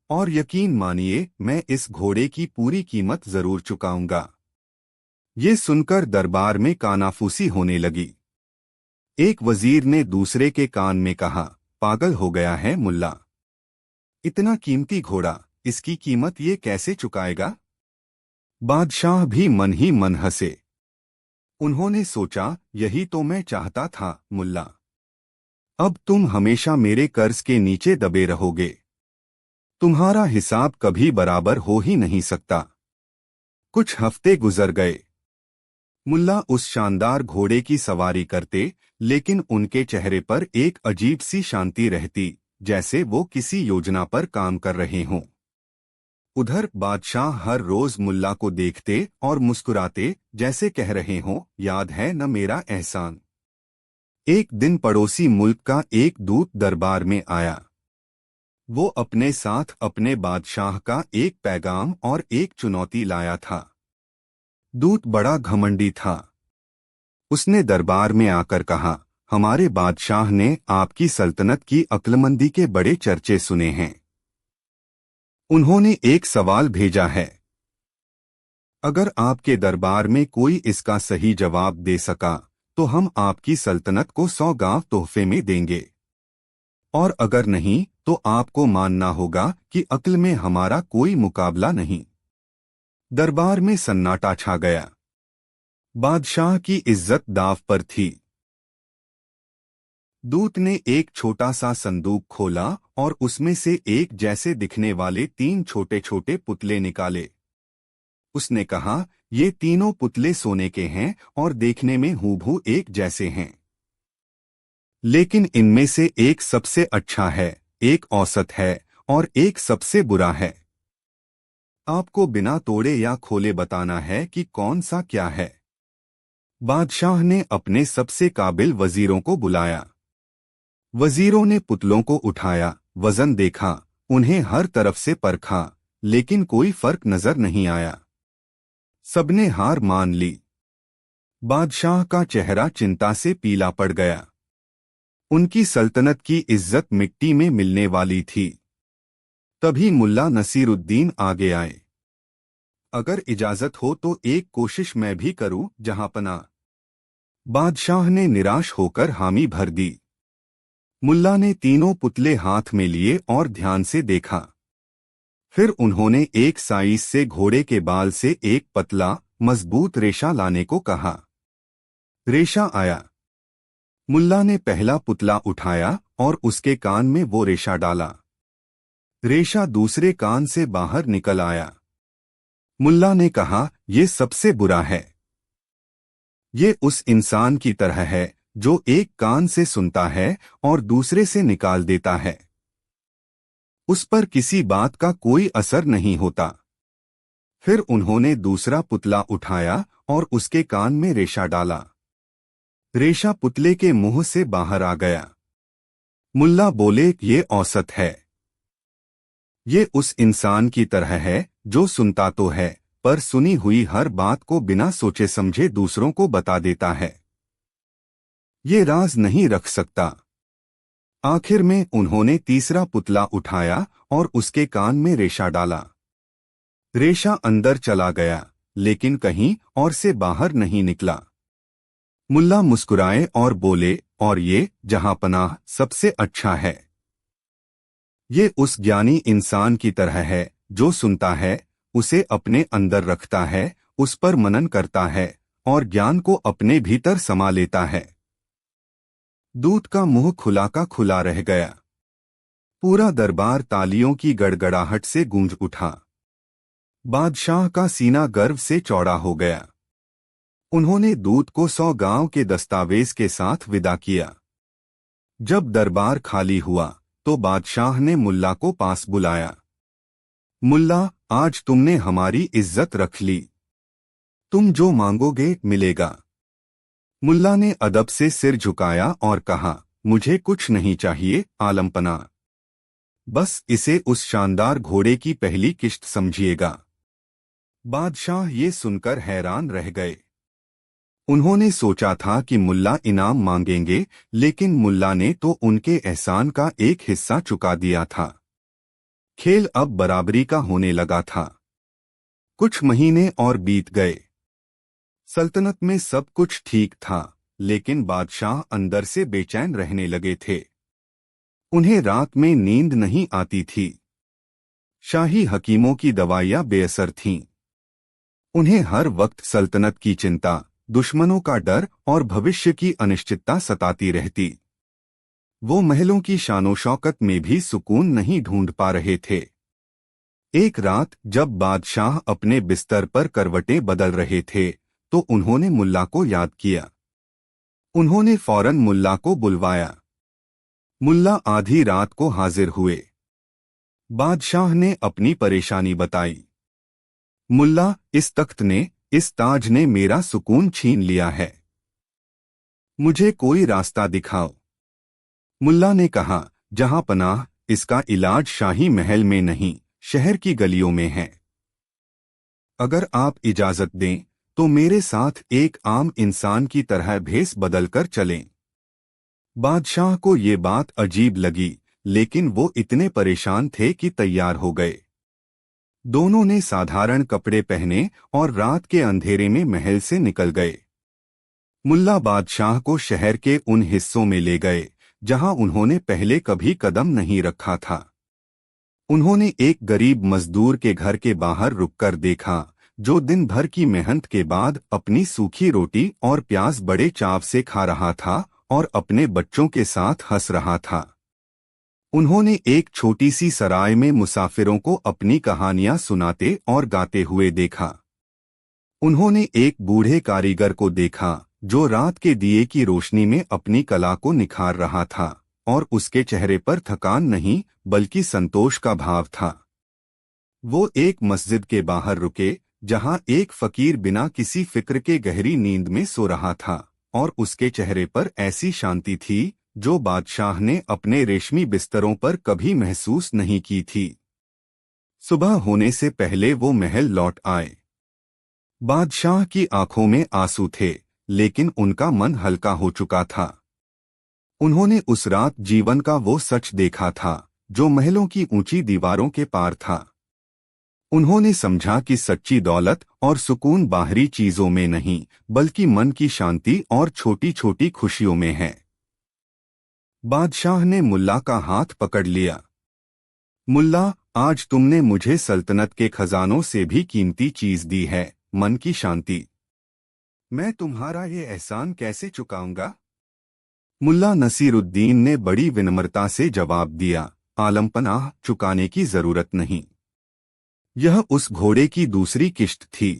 और यकीन मानिए, मैं इस घोड़े की पूरी कीमत जरूर चुकाऊंगा। ये सुनकर दरबार में कानाफूसी होने लगी। एक वजीर ने दूसरे के कान में कहा, पागल हो गया है मुल्ला। इतना कीमती घोड़ा, इसकी कीमत ये कैसे चुकाएगा? बादशाह भी मन ही मन हंसे। उन्होंने सोचा, यही तो मैं चाहता था मुल्ला। अब तुम हमेशा मेरे कर्ज के नीचे दबे रहोगे। तुम्हारा हिसाब कभी बराबर हो ही नहीं सकता। कुछ हफ्ते गुजर गए। मुल्ला उस शानदार घोड़े की सवारी करते, लेकिन उनके चेहरे पर एक अजीब सी शांति रहती, जैसे वो किसी योजना पर काम कर रहे हों। उधर बादशाह हर रोज मुल्ला को देखते और मुस्कुराते, जैसे कह रहे हों, याद है न मेरा एहसान। एक दिन पड़ोसी मुल्क का एक दूत दरबार में आया। वो अपने साथ अपने बादशाह का एक पैगाम और एक चुनौती लाया था। दूत बड़ा घमंडी था। उसने दरबार में आकर कहा, हमारे बादशाह ने आपकी सल्तनत की अक्लमंदी के बड़े चर्चे सुने हैं। उन्होंने एक सवाल भेजा है। अगर आपके दरबार में कोई इसका सही जवाब दे सका तो हम आपकी सल्तनत को 100 गांव तोहफे में देंगे, और अगर नहीं तो आपको मानना होगा कि अक्ल में हमारा कोई मुकाबला नहीं। दरबार में सन्नाटा छा गया। बादशाह की इज्जत दांव पर थी। दूत ने एक छोटा सा संदूक खोला और उसमें से एक जैसे दिखने वाले 3 छोटे छोटे पुतले निकाले। उसने कहा, ये तीनों पुतले सोने के हैं और देखने में हूबहू एक जैसे हैं। लेकिन इनमें से एक सबसे अच्छा है, एक औसत है और एक सबसे बुरा है। आपको बिना तोड़े या खोले बताना है कि कौन सा क्या है। बादशाह ने अपने सबसे काबिल वजीरों को बुलाया। वजीरों ने पुतलों को उठाया, वजन देखा, उन्हें हर तरफ से परखा, लेकिन कोई फर्क नजर नहीं आया। सबने हार मान ली। बादशाह का चेहरा चिंता से पीला पड़ गया। उनकी सल्तनत की इज्जत मिट्टी में मिलने वाली थी। तभी मुल्ला नसीरुद्दीन आगे आए। अगर इजाजत हो तो एक कोशिश मैं भी करूं जहांपना। बादशाह ने निराश होकर हामी भर दी। मुल्ला ने तीनों पुतले हाथ में लिए और ध्यान से देखा। फिर उन्होंने एक साइज से घोड़े के बाल से एक पतला मजबूत रेशा लाने को कहा। रेशा आया। मुल्ला ने पहला पुतला उठाया और उसके कान में वो रेशा डाला। रेशा दूसरे कान से बाहर निकल आया। मुल्ला ने कहा, ये सबसे बुरा है। ये उस इंसान की तरह है जो एक कान से सुनता है और दूसरे से निकाल देता है। उस पर किसी बात का कोई असर नहीं होता। फिर उन्होंने दूसरा पुतला उठाया और उसके कान में रेशा डाला। रेशा पुतले के मुंह से बाहर आ गया। मुल्ला बोले, ये औसत है। ये उस इंसान की तरह है जो सुनता तो है, पर सुनी हुई हर बात को बिना सोचे समझे दूसरों को बता देता है। ये राज नहीं रख सकता। आखिर में उन्होंने तीसरा पुतला उठाया और उसके कान में रेशा डाला। रेशा अंदर चला गया, लेकिन कहीं और से बाहर नहीं निकला। मुल्ला मुस्कुराए और बोले, और ये जहांपनाह सबसे अच्छा है। ये उस ज्ञानी इंसान की तरह है जो सुनता है, उसे अपने अंदर रखता है, उस पर मनन करता है और ज्ञान को अपने भीतर समा लेता है। दूत का मुंह खुला का खुला रह गया। पूरा दरबार तालियों की गड़गड़ाहट से गूंज उठा। बादशाह का सीना गर्व से चौड़ा हो गया। उन्होंने दूत को 100 गांव के दस्तावेज के साथ विदा किया। जब दरबार खाली हुआ तो बादशाह ने मुल्ला को पास बुलाया। मुल्ला, आज तुमने हमारी इज्जत रख ली। तुम जो मांगोगे मिलेगा। मुल्ला ने अदब से सिर झुकाया और कहा, मुझे कुछ नहीं चाहिए आलमपना। बस इसे उस शानदार घोड़े की पहली किश्त समझिएगा। बादशाह ये सुनकर हैरान रह गए। उन्होंने सोचा था कि मुल्ला इनाम मांगेंगे, लेकिन मुल्ला ने तो उनके एहसान का एक हिस्सा चुका दिया था। खेल अब बराबरी का होने लगा था। कुछ महीने और बीत गए। सल्तनत में सब कुछ ठीक था, लेकिन बादशाह अंदर से बेचैन रहने लगे थे। उन्हें रात में नींद नहीं आती थी। शाही हकीमों की दवाइयां बेअसर थीं। उन्हें हर वक्त सल्तनत की चिंता, दुश्मनों का डर और भविष्य की अनिश्चितता सताती रहती। वो महलों की शानो शौकत में भी सुकून नहीं ढूंढ पा रहे थे। एक रात जब बादशाह अपने बिस्तर पर करवटें बदल रहे थे, तो उन्होंने मुल्ला को याद किया। उन्होंने फौरन मुल्ला को बुलवाया। मुल्ला आधी रात को हाजिर हुए। बादशाह ने अपनी परेशानी बताई। मुल्ला, इस तख्त ने, इस ताज ने मेरा सुकून छीन लिया है। मुझे कोई रास्ता दिखाओ। मुल्ला ने कहा, जहां पनाह, इसका इलाज शाही महल में नहीं, शहर की गलियों में है। अगर आप इजाजत दें तो मेरे साथ एक आम इंसान की तरह भेस बदलकर चलें। बादशाह को ये बात अजीब लगी, लेकिन वो इतने परेशान थे कि तैयार हो गए। दोनों ने साधारण कपड़े पहने और रात के अंधेरे में महल से निकल गए। मुल्ला बादशाह को शहर के उन हिस्सों में ले गए जहां उन्होंने पहले कभी कदम नहीं रखा था। उन्होंने एक गरीब मजदूर के घर के बाहर रुककर देखा, जो दिन भर की मेहनत के बाद अपनी सूखी रोटी और प्याज बड़े चाव से खा रहा था और अपने बच्चों के साथ हंस रहा था। उन्होंने एक छोटी सी सराय में मुसाफिरों को अपनी कहानियां सुनाते और गाते हुए देखा। उन्होंने एक बूढ़े कारीगर को देखा जो रात के दिए की रोशनी में अपनी कला को निखार रहा था, और उसके चेहरे पर थकान नहीं बल्कि संतोष का भाव था। वो एक मस्जिद के बाहर रुके जहां एक फकीर बिना किसी फिक्र के गहरी नींद में सो रहा था, और उसके चेहरे पर ऐसी शांति थी जो बादशाह ने अपने रेशमी बिस्तरों पर कभी महसूस नहीं की थी। सुबह होने से पहले वो महल लौट आए। बादशाह की आंखों में आंसू थे, लेकिन उनका मन हल्का हो चुका था। उन्होंने उस रात जीवन का वो सच देखा था जो महलों की ऊंची दीवारों के पार था। उन्होंने समझा कि सच्ची दौलत और सुकून बाहरी चीजों में नहीं, बल्कि मन की शांति और छोटी छोटी खुशियों में है। बादशाह ने मुल्ला का हाथ पकड़ लिया। मुल्ला, आज तुमने मुझे सल्तनत के खजानों से भी कीमती चीज दी है, मन की शांति। मैं तुम्हारा ये एहसान कैसे चुकाऊंगा? मुल्ला नसीरुद्दीन ने बड़ी विनम्रता से जवाब दिया, आलमपनाह, चुकाने की जरूरत नहीं। यह उस घोड़े की दूसरी किश्त थी।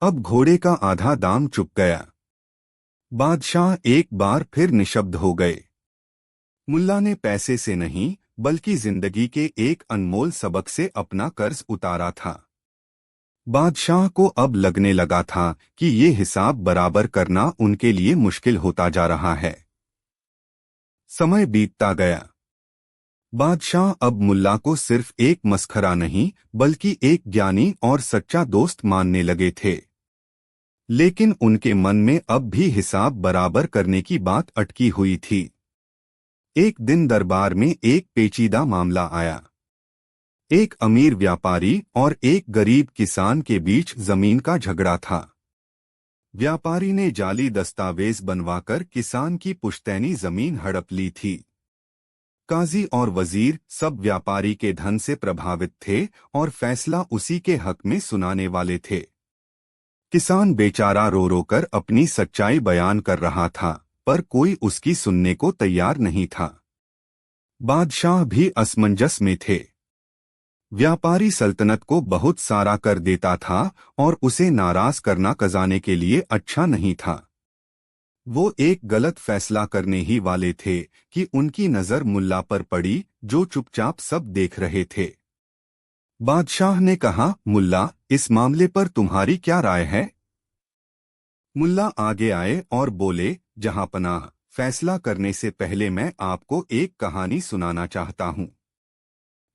अब घोड़े का आधा दाम चुक गया। बादशाह एक बार फिर निशब्द हो गए। मुल्ला ने पैसे से नहीं बल्कि जिंदगी के एक अनमोल सबक से अपना कर्ज उतारा था। बादशाह को अब लगने लगा था कि ये हिसाब बराबर करना उनके लिए मुश्किल होता जा रहा है। समय बीतता गया। बादशाह अब मुल्ला को सिर्फ एक मस्खरा नहीं बल्कि एक ज्ञानी और सच्चा दोस्त मानने लगे थे। लेकिन उनके मन में अब भी हिसाब बराबर करने की बात अटकी हुई थी। एक दिन दरबार में एक पेचीदा मामला आया। एक अमीर व्यापारी और एक गरीब किसान के बीच जमीन का झगड़ा था। व्यापारी ने जाली दस्तावेज बनवाकर किसान की पुश्तैनी जमीन हड़प ली थी। काजी और वजीर सब व्यापारी के धन से प्रभावित थे और फैसला उसी के हक में सुनाने वाले थे। किसान बेचारा रो रो कर अपनी सच्चाई बयान कर रहा था, पर कोई उसकी सुनने को तैयार नहीं था। बादशाह भी असमंजस में थे। व्यापारी सल्तनत को बहुत सारा कर देता था और उसे नाराज करना खजाने के लिए अच्छा नहीं था। वो एक गलत फैसला करने ही वाले थे कि उनकी नजर मुल्ला पर पड़ी, जो चुपचाप सब देख रहे थे। बादशाह ने कहा, मुल्ला, इस मामले पर तुम्हारी क्या राय है? मुल्ला आगे आए और बोले, जहांपनाह, फैसला करने से पहले मैं आपको एक कहानी सुनाना चाहता हूं।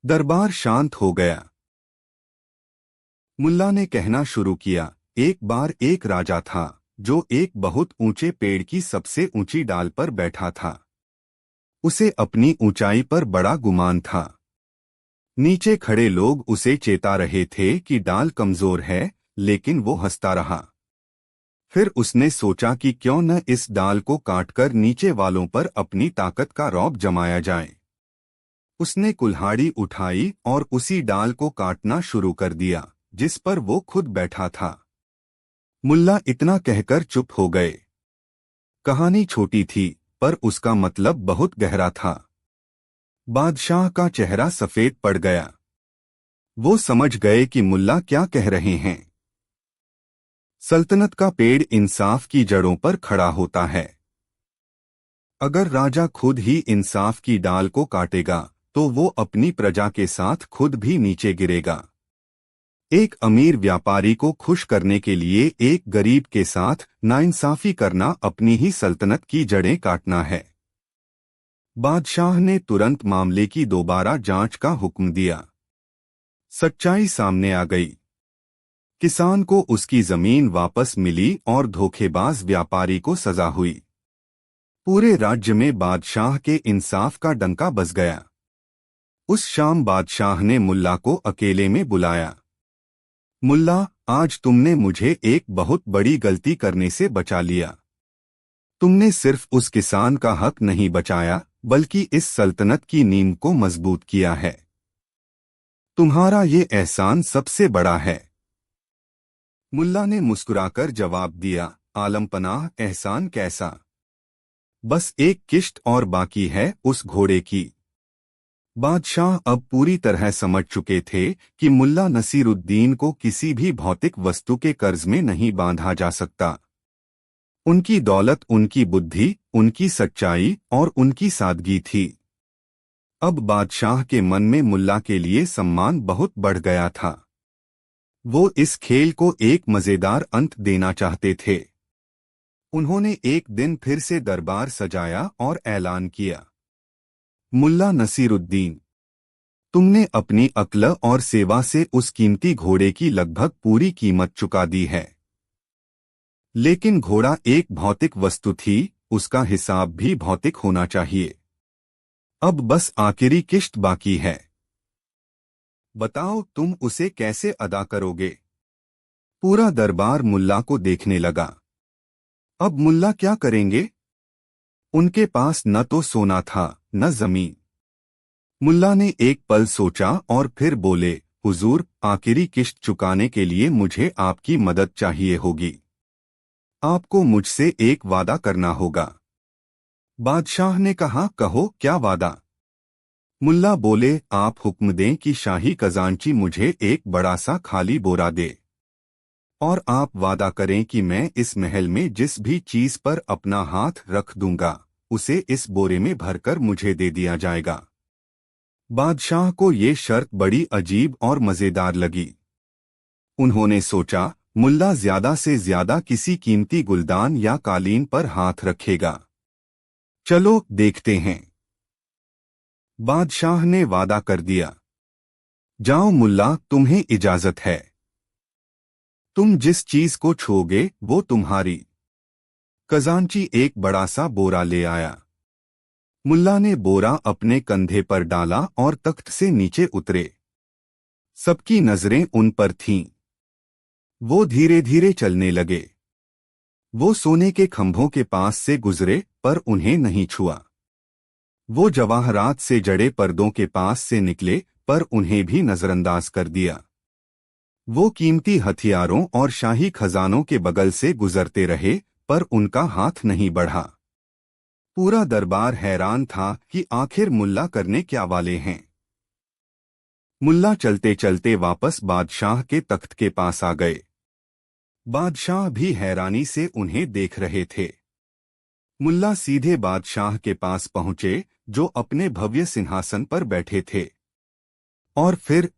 दरबार शांत हो गया। मुल्ला ने कहना शुरू किया, एक बार एक राजा था जो एक बहुत ऊंचे पेड़ की सबसे ऊंची डाल पर बैठा था। उसे अपनी ऊंचाई पर बड़ा गुमान था। नीचे खड़े लोग उसे चेता रहे थे कि डाल कमजोर है, लेकिन वो हंसता रहा। फिर उसने सोचा कि क्यों न इस डाल को काटकर नीचे वालों पर अपनी ताकत का रौब जमाया जाए। उसने कुल्हाड़ी उठाई और उसी डाल को काटना शुरू कर दिया जिस पर वो खुद बैठा था। मुल्ला इतना कहकर चुप हो गए। कहानी छोटी थी पर उसका मतलब बहुत गहरा था। बादशाह का चेहरा सफेद पड़ गया। वो समझ गए कि मुल्ला क्या कह रहे हैं। सल्तनत का पेड़ इंसाफ की जड़ों पर खड़ा होता है। अगर राजा खुद ही इंसाफ की डाल को काटेगा तो वो अपनी प्रजा के साथ खुद भी नीचे गिरेगा। एक अमीर व्यापारी को खुश करने के लिए एक गरीब के साथ नाइंसाफी करना अपनी ही सल्तनत की जड़ें काटना है। बादशाह ने तुरंत मामले की दोबारा जांच का हुक्म दिया। सच्चाई सामने आ गई। किसान को उसकी जमीन वापस मिली और धोखेबाज व्यापारी को सजा हुई। पूरे राज्य में बादशाह के इंसाफ का डंका बज गया। उस शाम बादशाह ने मुल्ला को अकेले में बुलाया। मुल्ला, आज तुमने मुझे एक बहुत बड़ी गलती करने से बचा लिया। तुमने सिर्फ उस किसान का हक नहीं बचाया बल्कि इस सल्तनत की नींव को मजबूत किया है। तुम्हारा ये एहसान सबसे बड़ा है। मुल्ला ने मुस्कुराकर जवाब दिया, आलमपनाह एहसान कैसा? बस एक किश्त और बाकी है उस घोड़े की। बादशाह अब पूरी तरह समझ चुके थे कि मुल्ला नसीरुद्दीन को किसी भी भौतिक वस्तु के कर्ज में नहीं बांधा जा सकता। उनकी दौलत उनकी बुद्धि, उनकी सच्चाई और उनकी सादगी थी। अब बादशाह के मन में मुल्ला के लिए सम्मान बहुत बढ़ गया था। वो इस खेल को एक मजेदार अंत देना चाहते थे। उन्होंने एक दिन फिर से दरबार सजाया और ऐलान किया, मुल्ला नसीरुद्दीन, तुमने अपनी अक्ल और सेवा से उस कीमती घोड़े की लगभग पूरी कीमत चुका दी है। लेकिन घोड़ा एक भौतिक वस्तु थी, उसका हिसाब भी भौतिक होना चाहिए। अब बस आखिरी किश्त बाकी है। बताओ तुम उसे कैसे अदा करोगे? पूरा दरबार मुल्ला को देखने लगा। अब मुल्ला क्या करेंगे? उनके पास न तो सोना था न जमीन। मुल्ला ने एक पल सोचा और फिर बोले, हुजूर, आखिरी किश्त चुकाने के लिए मुझे आपकी मदद चाहिए होगी। आपको मुझसे एक वादा करना होगा। बादशाह ने कहा, कहो क्या वादा? मुल्ला बोले, आप हुक्म दें कि शाही खजांची मुझे एक बड़ा सा खाली बोरा दे और आप वादा करें कि मैं इस महल में जिस भी चीज पर अपना हाथ रख दूंगा उसे इस बोरे में भरकर मुझे दे दिया जाएगा। बादशाह को ये शर्त बड़ी अजीब और मजेदार लगी। उन्होंने सोचा, मुल्ला ज्यादा से ज्यादा किसी कीमती गुलदान या कालीन पर हाथ रखेगा। चलो देखते हैं। बादशाह ने वादा कर दिया। जाओ मुल्ला, तुम्हें इजाजत है। तुम जिस चीज को छूओगे वो तुम्हारी। खजांची एक बड़ा सा बोरा ले आया। मुल्ला ने बोरा अपने कंधे पर डाला और तख्त से नीचे उतरे। सबकी नजरें उन पर थीं। वो धीरे धीरे चलने लगे। वो सोने के खंभों के पास से गुजरे पर उन्हें नहीं छुआ। वो जवाहरात से जड़े पर्दों के पास से निकले पर उन्हें भी नजरअंदाज कर दिया। वो कीमती हथियारों और शाही खजानों के बगल से गुजरते रहे पर उनका हाथ नहीं बढ़ा। पूरा दरबार हैरान था कि आखिर मुल्ला करने क्या वाले हैं। मुल्ला चलते चलते वापस बादशाह के तख्त के पास आ गए। बादशाह भी हैरानी से उन्हें देख रहे थे। मुल्ला सीधे बादशाह के पास पहुंचे जो अपने भव्य सिंहासन पर बैठे थे। और फिर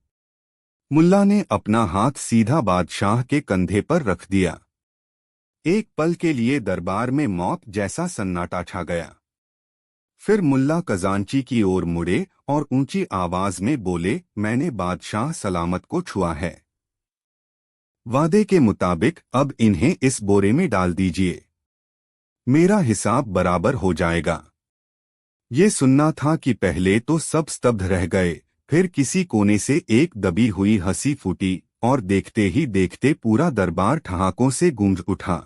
मुल्ला ने अपना हाथ सीधा बादशाह के कंधे पर रख दिया। एक पल के लिए दरबार में मौत जैसा सन्नाटा छा गया। फिर मुल्ला खजांची की ओर मुड़े और ऊंची आवाज में बोले, मैंने बादशाह सलामत को छुआ है। वादे के मुताबिक अब इन्हें इस बोरे में डाल दीजिए। मेरा हिसाब बराबर हो जाएगा। ये सुनना था कि पहले तो सब स्तब्ध रह गए, फिर किसी कोने से एक दबी हुई हंसी फूटी और देखते ही देखते पूरा दरबार ठहाकों से गूंज उठा।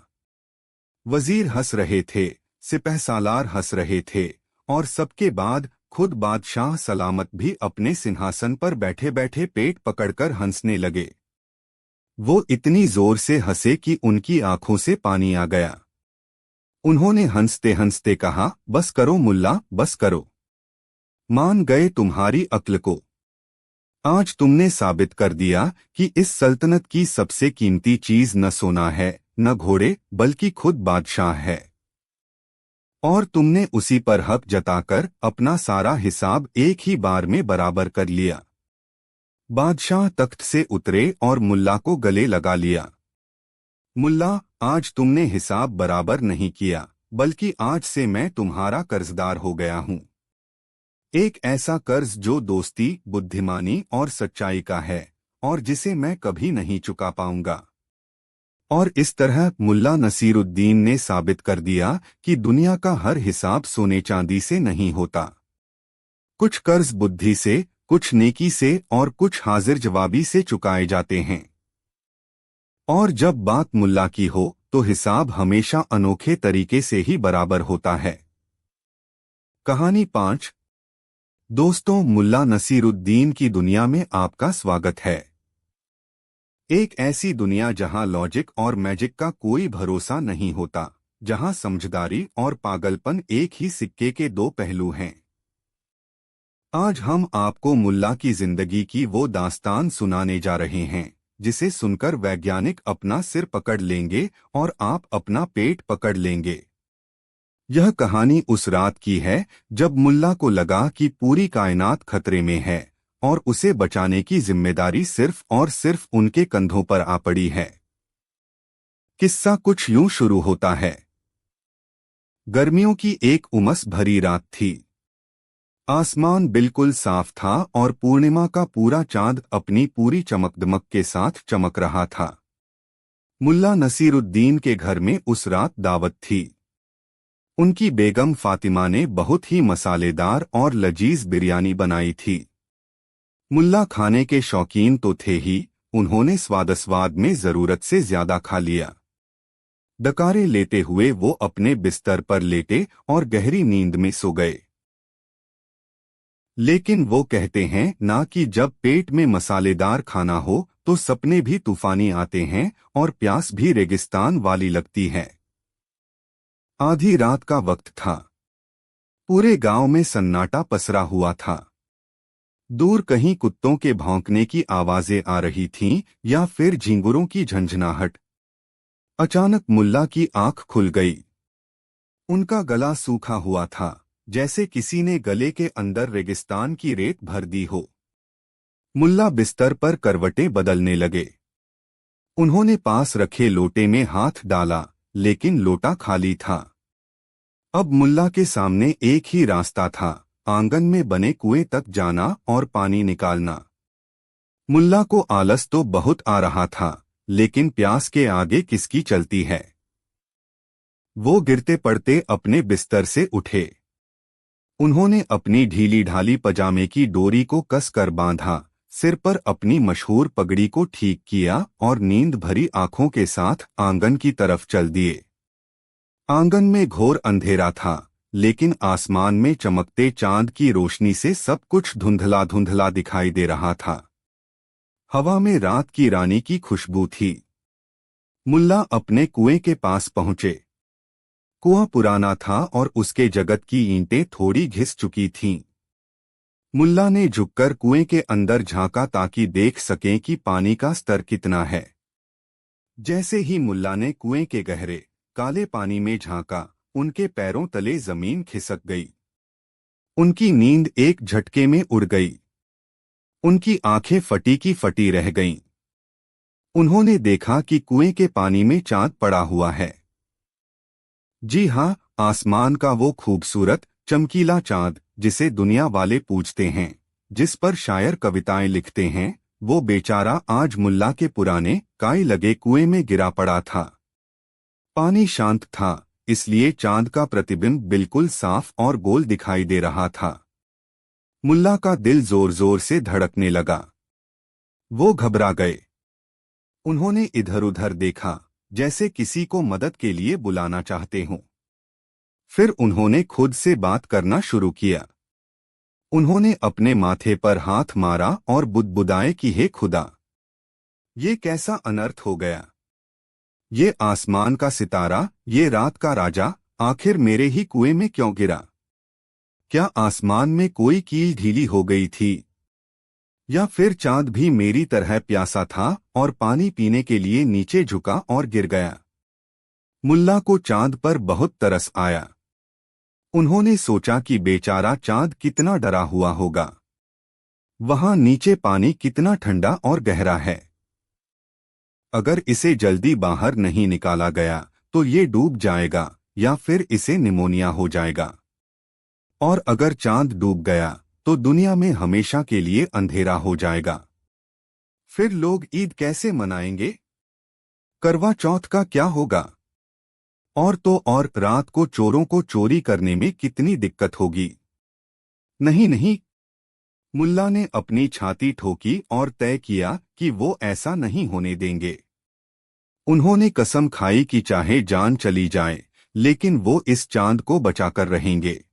वजीर हंस रहे थे, सिपहसालार हंस रहे थे और सबके बाद खुद बादशाह सलामत भी अपने सिंहासन पर बैठे बैठे पेट पकड़कर हंसने लगे। वो इतनी जोर से हंसे कि उनकी आंखों से पानी आ गया। उन्होंने हंसते हंसते कहा, बस करो मुल्ला, बस करो। मान गए तुम्हारी अक्ल को। आज तुमने साबित कर दिया कि इस सल्तनत की सबसे कीमती चीज न सोना है, न घोड़े, बल्कि खुद बादशाह है। और तुमने उसी पर हक जताकर अपना सारा हिसाब एक ही बार में बराबर कर लिया। बादशाह तख्त से उतरे और मुल्ला को गले लगा लिया। मुल्ला, आज तुमने हिसाब बराबर नहीं किया, बल्कि आज से मैं तुम्हारा कर्जदार हो गया हूँ। एक ऐसा कर्ज जो दोस्ती, बुद्धिमानी और सच्चाई का है, और जिसे मैं कभी नहीं चुका पाऊंगा। और इस तरह मुल्ला नसीरुद्दीन ने साबित कर दिया कि दुनिया का हर हिसाब सोने चांदी से नहीं होता। कुछ कर्ज बुद्धि से, कुछ नेकी से और कुछ हाजिर जवाबी से चुकाए जाते हैं। और जब बात मुल्ला की हो तो हिसाब हमेशा अनोखे तरीके से ही बराबर होता है। कहानी 5। दोस्तों, मुल्ला नसीरुद्दीन की दुनिया में आपका स्वागत है। एक ऐसी दुनिया जहां लॉजिक और मैजिक का कोई भरोसा नहीं होता, जहां समझदारी और पागलपन एक ही सिक्के के दो पहलू हैं। आज हम आपको मुल्ला की जिंदगी की वो दास्तान सुनाने जा रहे हैं जिसे सुनकर वैज्ञानिक अपना सिर पकड़ लेंगे और आप अपना पेट पकड़ लेंगे। यह कहानी उस रात की है जब मुल्ला को लगा कि पूरी कायनात खतरे में है और उसे बचाने की जिम्मेदारी सिर्फ और सिर्फ उनके कंधों पर आ पड़ी है। किस्सा कुछ यूं शुरू होता है। गर्मियों की एक उमस भरी रात थी। आसमान बिल्कुल साफ था और पूर्णिमा का पूरा चांद अपनी पूरी चमकदमक के साथ चमक रहा था। मुल्ला नसीरुद्दीन के घर में उस रात दावत थी। उनकी बेगम फातिमा ने बहुत ही मसालेदार और लजीज बिरयानी बनाई थी। मुल्ला खाने के शौकीन तो थे ही, उन्होंने स्वादस्वाद में जरूरत से ज्यादा खा लिया। डकारे लेते हुए वो अपने बिस्तर पर लेटे और गहरी नींद में सो गए। लेकिन वो कहते हैं ना कि जब पेट में मसालेदार खाना हो तो सपने भी तूफानी आते हैं और प्यास भी रेगिस्तान वाली लगती है। आधी रात का वक्त था। पूरे गांव में सन्नाटा पसरा हुआ था। दूर कहीं कुत्तों के भौंकने की आवाजें आ रही थीं या फिर झिंगुरों की झंझनाहट। अचानक मुल्ला की आंख खुल गई। उनका गला सूखा हुआ था, जैसे किसी ने गले के अंदर रेगिस्तान की रेत भर दी हो। मुल्ला बिस्तर पर करवटें बदलने लगे। उन्होंने पास रखे लोटे में हाथ डाला, लेकिन लोटा खाली था। अब मुल्ला के सामने एक ही रास्ता था, आंगन में बने कुएं तक जाना और पानी निकालना। मुल्ला को आलस तो बहुत आ रहा था, लेकिन प्यास के आगे किसकी चलती है। वो गिरते पड़ते अपने बिस्तर से उठे। उन्होंने अपनी ढीली ढाली पजामे की डोरी को कसकर बांधा, सिर पर अपनी मशहूर पगड़ी को ठीक किया और नींद भरी आंखों के साथ आंगन की तरफ चल दिए। आंगन में घोर अंधेरा था, लेकिन आसमान में चमकते चांद की रोशनी से सब कुछ धुंधला धुंधला दिखाई दे रहा था। हवा में रात की रानी की खुशबू थी। मुल्ला अपने कुएं के पास पहुंचे। कुआं पुराना था और उसके जगत की ईंटें थोड़ी घिस चुकी थीं। मुल्ला ने झुककर कुएं के अंदर झांका ताकि देख सकें कि पानी का स्तर कितना है। जैसे ही मुल्ला ने कुएं के गहरे, काले पानी में झांका, उनके पैरों तले जमीन खिसक गई। उनकी नींद एक झटके में उड़ गई। उनकी आंखें फटी की फटी रह गईं। उन्होंने देखा कि कुएं के पानी में चांद पड़ा हुआ है। जी हाँ, आसमान का वो खूबसूरत चमकीला चांद जिसे दुनिया वाले पूजते हैं, जिस पर शायर कविताएं लिखते हैं, वो बेचारा आज मुल्ला के पुराने काई लगे कुएं में गिरा पड़ा था। पानी शांत था, इसलिए चांद का प्रतिबिंब बिल्कुल साफ और गोल दिखाई दे रहा था। मुल्ला का दिल जोर जोर से धड़कने लगा। वो घबरा गए। उन्होंने इधर उधर देखा, जैसे किसी को मदद के लिए बुलाना चाहते हों। फिर उन्होंने खुद से बात करना शुरू किया। उन्होंने अपने माथे पर हाथ मारा और बुदबुदाए कि हे खुदा, ये कैसा अनर्थ हो गया। ये आसमान का सितारा, ये रात का राजा, आखिर मेरे ही कुएं में क्यों गिरा। क्या आसमान में कोई कील ढीली हो गई थी, या फिर चांद भी मेरी तरह प्यासा था और पानी पीने के लिए नीचे झुका और गिर गया। मुल्ला को चांद पर बहुत तरस आया। उन्होंने सोचा कि बेचारा चांद कितना डरा हुआ होगा। वहां नीचे पानी कितना ठंडा और गहरा है। अगर इसे जल्दी बाहर नहीं निकाला गया तो ये डूब जाएगा या फिर इसे निमोनिया हो जाएगा। और अगर चांद डूब गया तो दुनिया में हमेशा के लिए अंधेरा हो जाएगा। फिर लोग ईद कैसे मनाएंगे? करवा चौथ का क्या होगा? और तो और रात को चोरों को चोरी करने में कितनी दिक्कत होगी। नहीं नहीं, मुल्ला ने अपनी छाती ठोकी और तय किया कि वो ऐसा नहीं होने देंगे। उन्होंने कसम खाई कि चाहे जान चली जाए लेकिन वो इस चांद को बचाकर रहेंगे।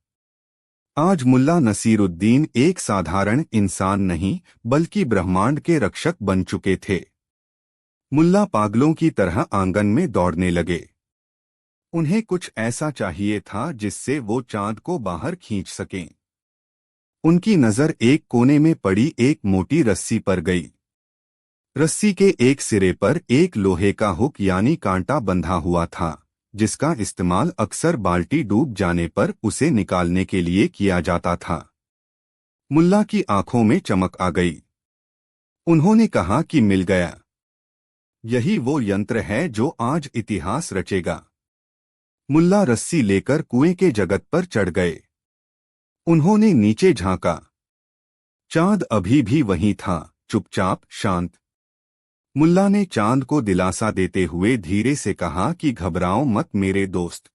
आज मुल्ला नसीरुद्दीन एक साधारण इंसान नहीं बल्कि ब्रह्मांड के रक्षक बन चुके थे। मुल्ला पागलों की तरह आंगन में दौड़ने लगे। उन्हें कुछ ऐसा चाहिए था जिससे वो चांद को बाहर खींच सकें। उनकी नजर एक कोने में पड़ी एक मोटी रस्सी पर गई। रस्सी के एक सिरे पर एक लोहे का हुक यानी कांटा बंधा हुआ था, जिसका इस्तेमाल अक्सर बाल्टी डूब जाने पर उसे निकालने के लिए किया जाता था। मुल्ला की आंखों में चमक आ गई। उन्होंने कहा कि मिल गया। यही वो यंत्र है जो आज इतिहास रचेगा। मुल्ला रस्सी लेकर कुएं के जगत पर चढ़ गए। उन्होंने नीचे झांका। चांद अभी भी वहीं था, चुपचाप, शांत। मुल्ला ने चांद को दिलासा देते हुए धीरे से कहा कि घबराओ मत मेरे दोस्त।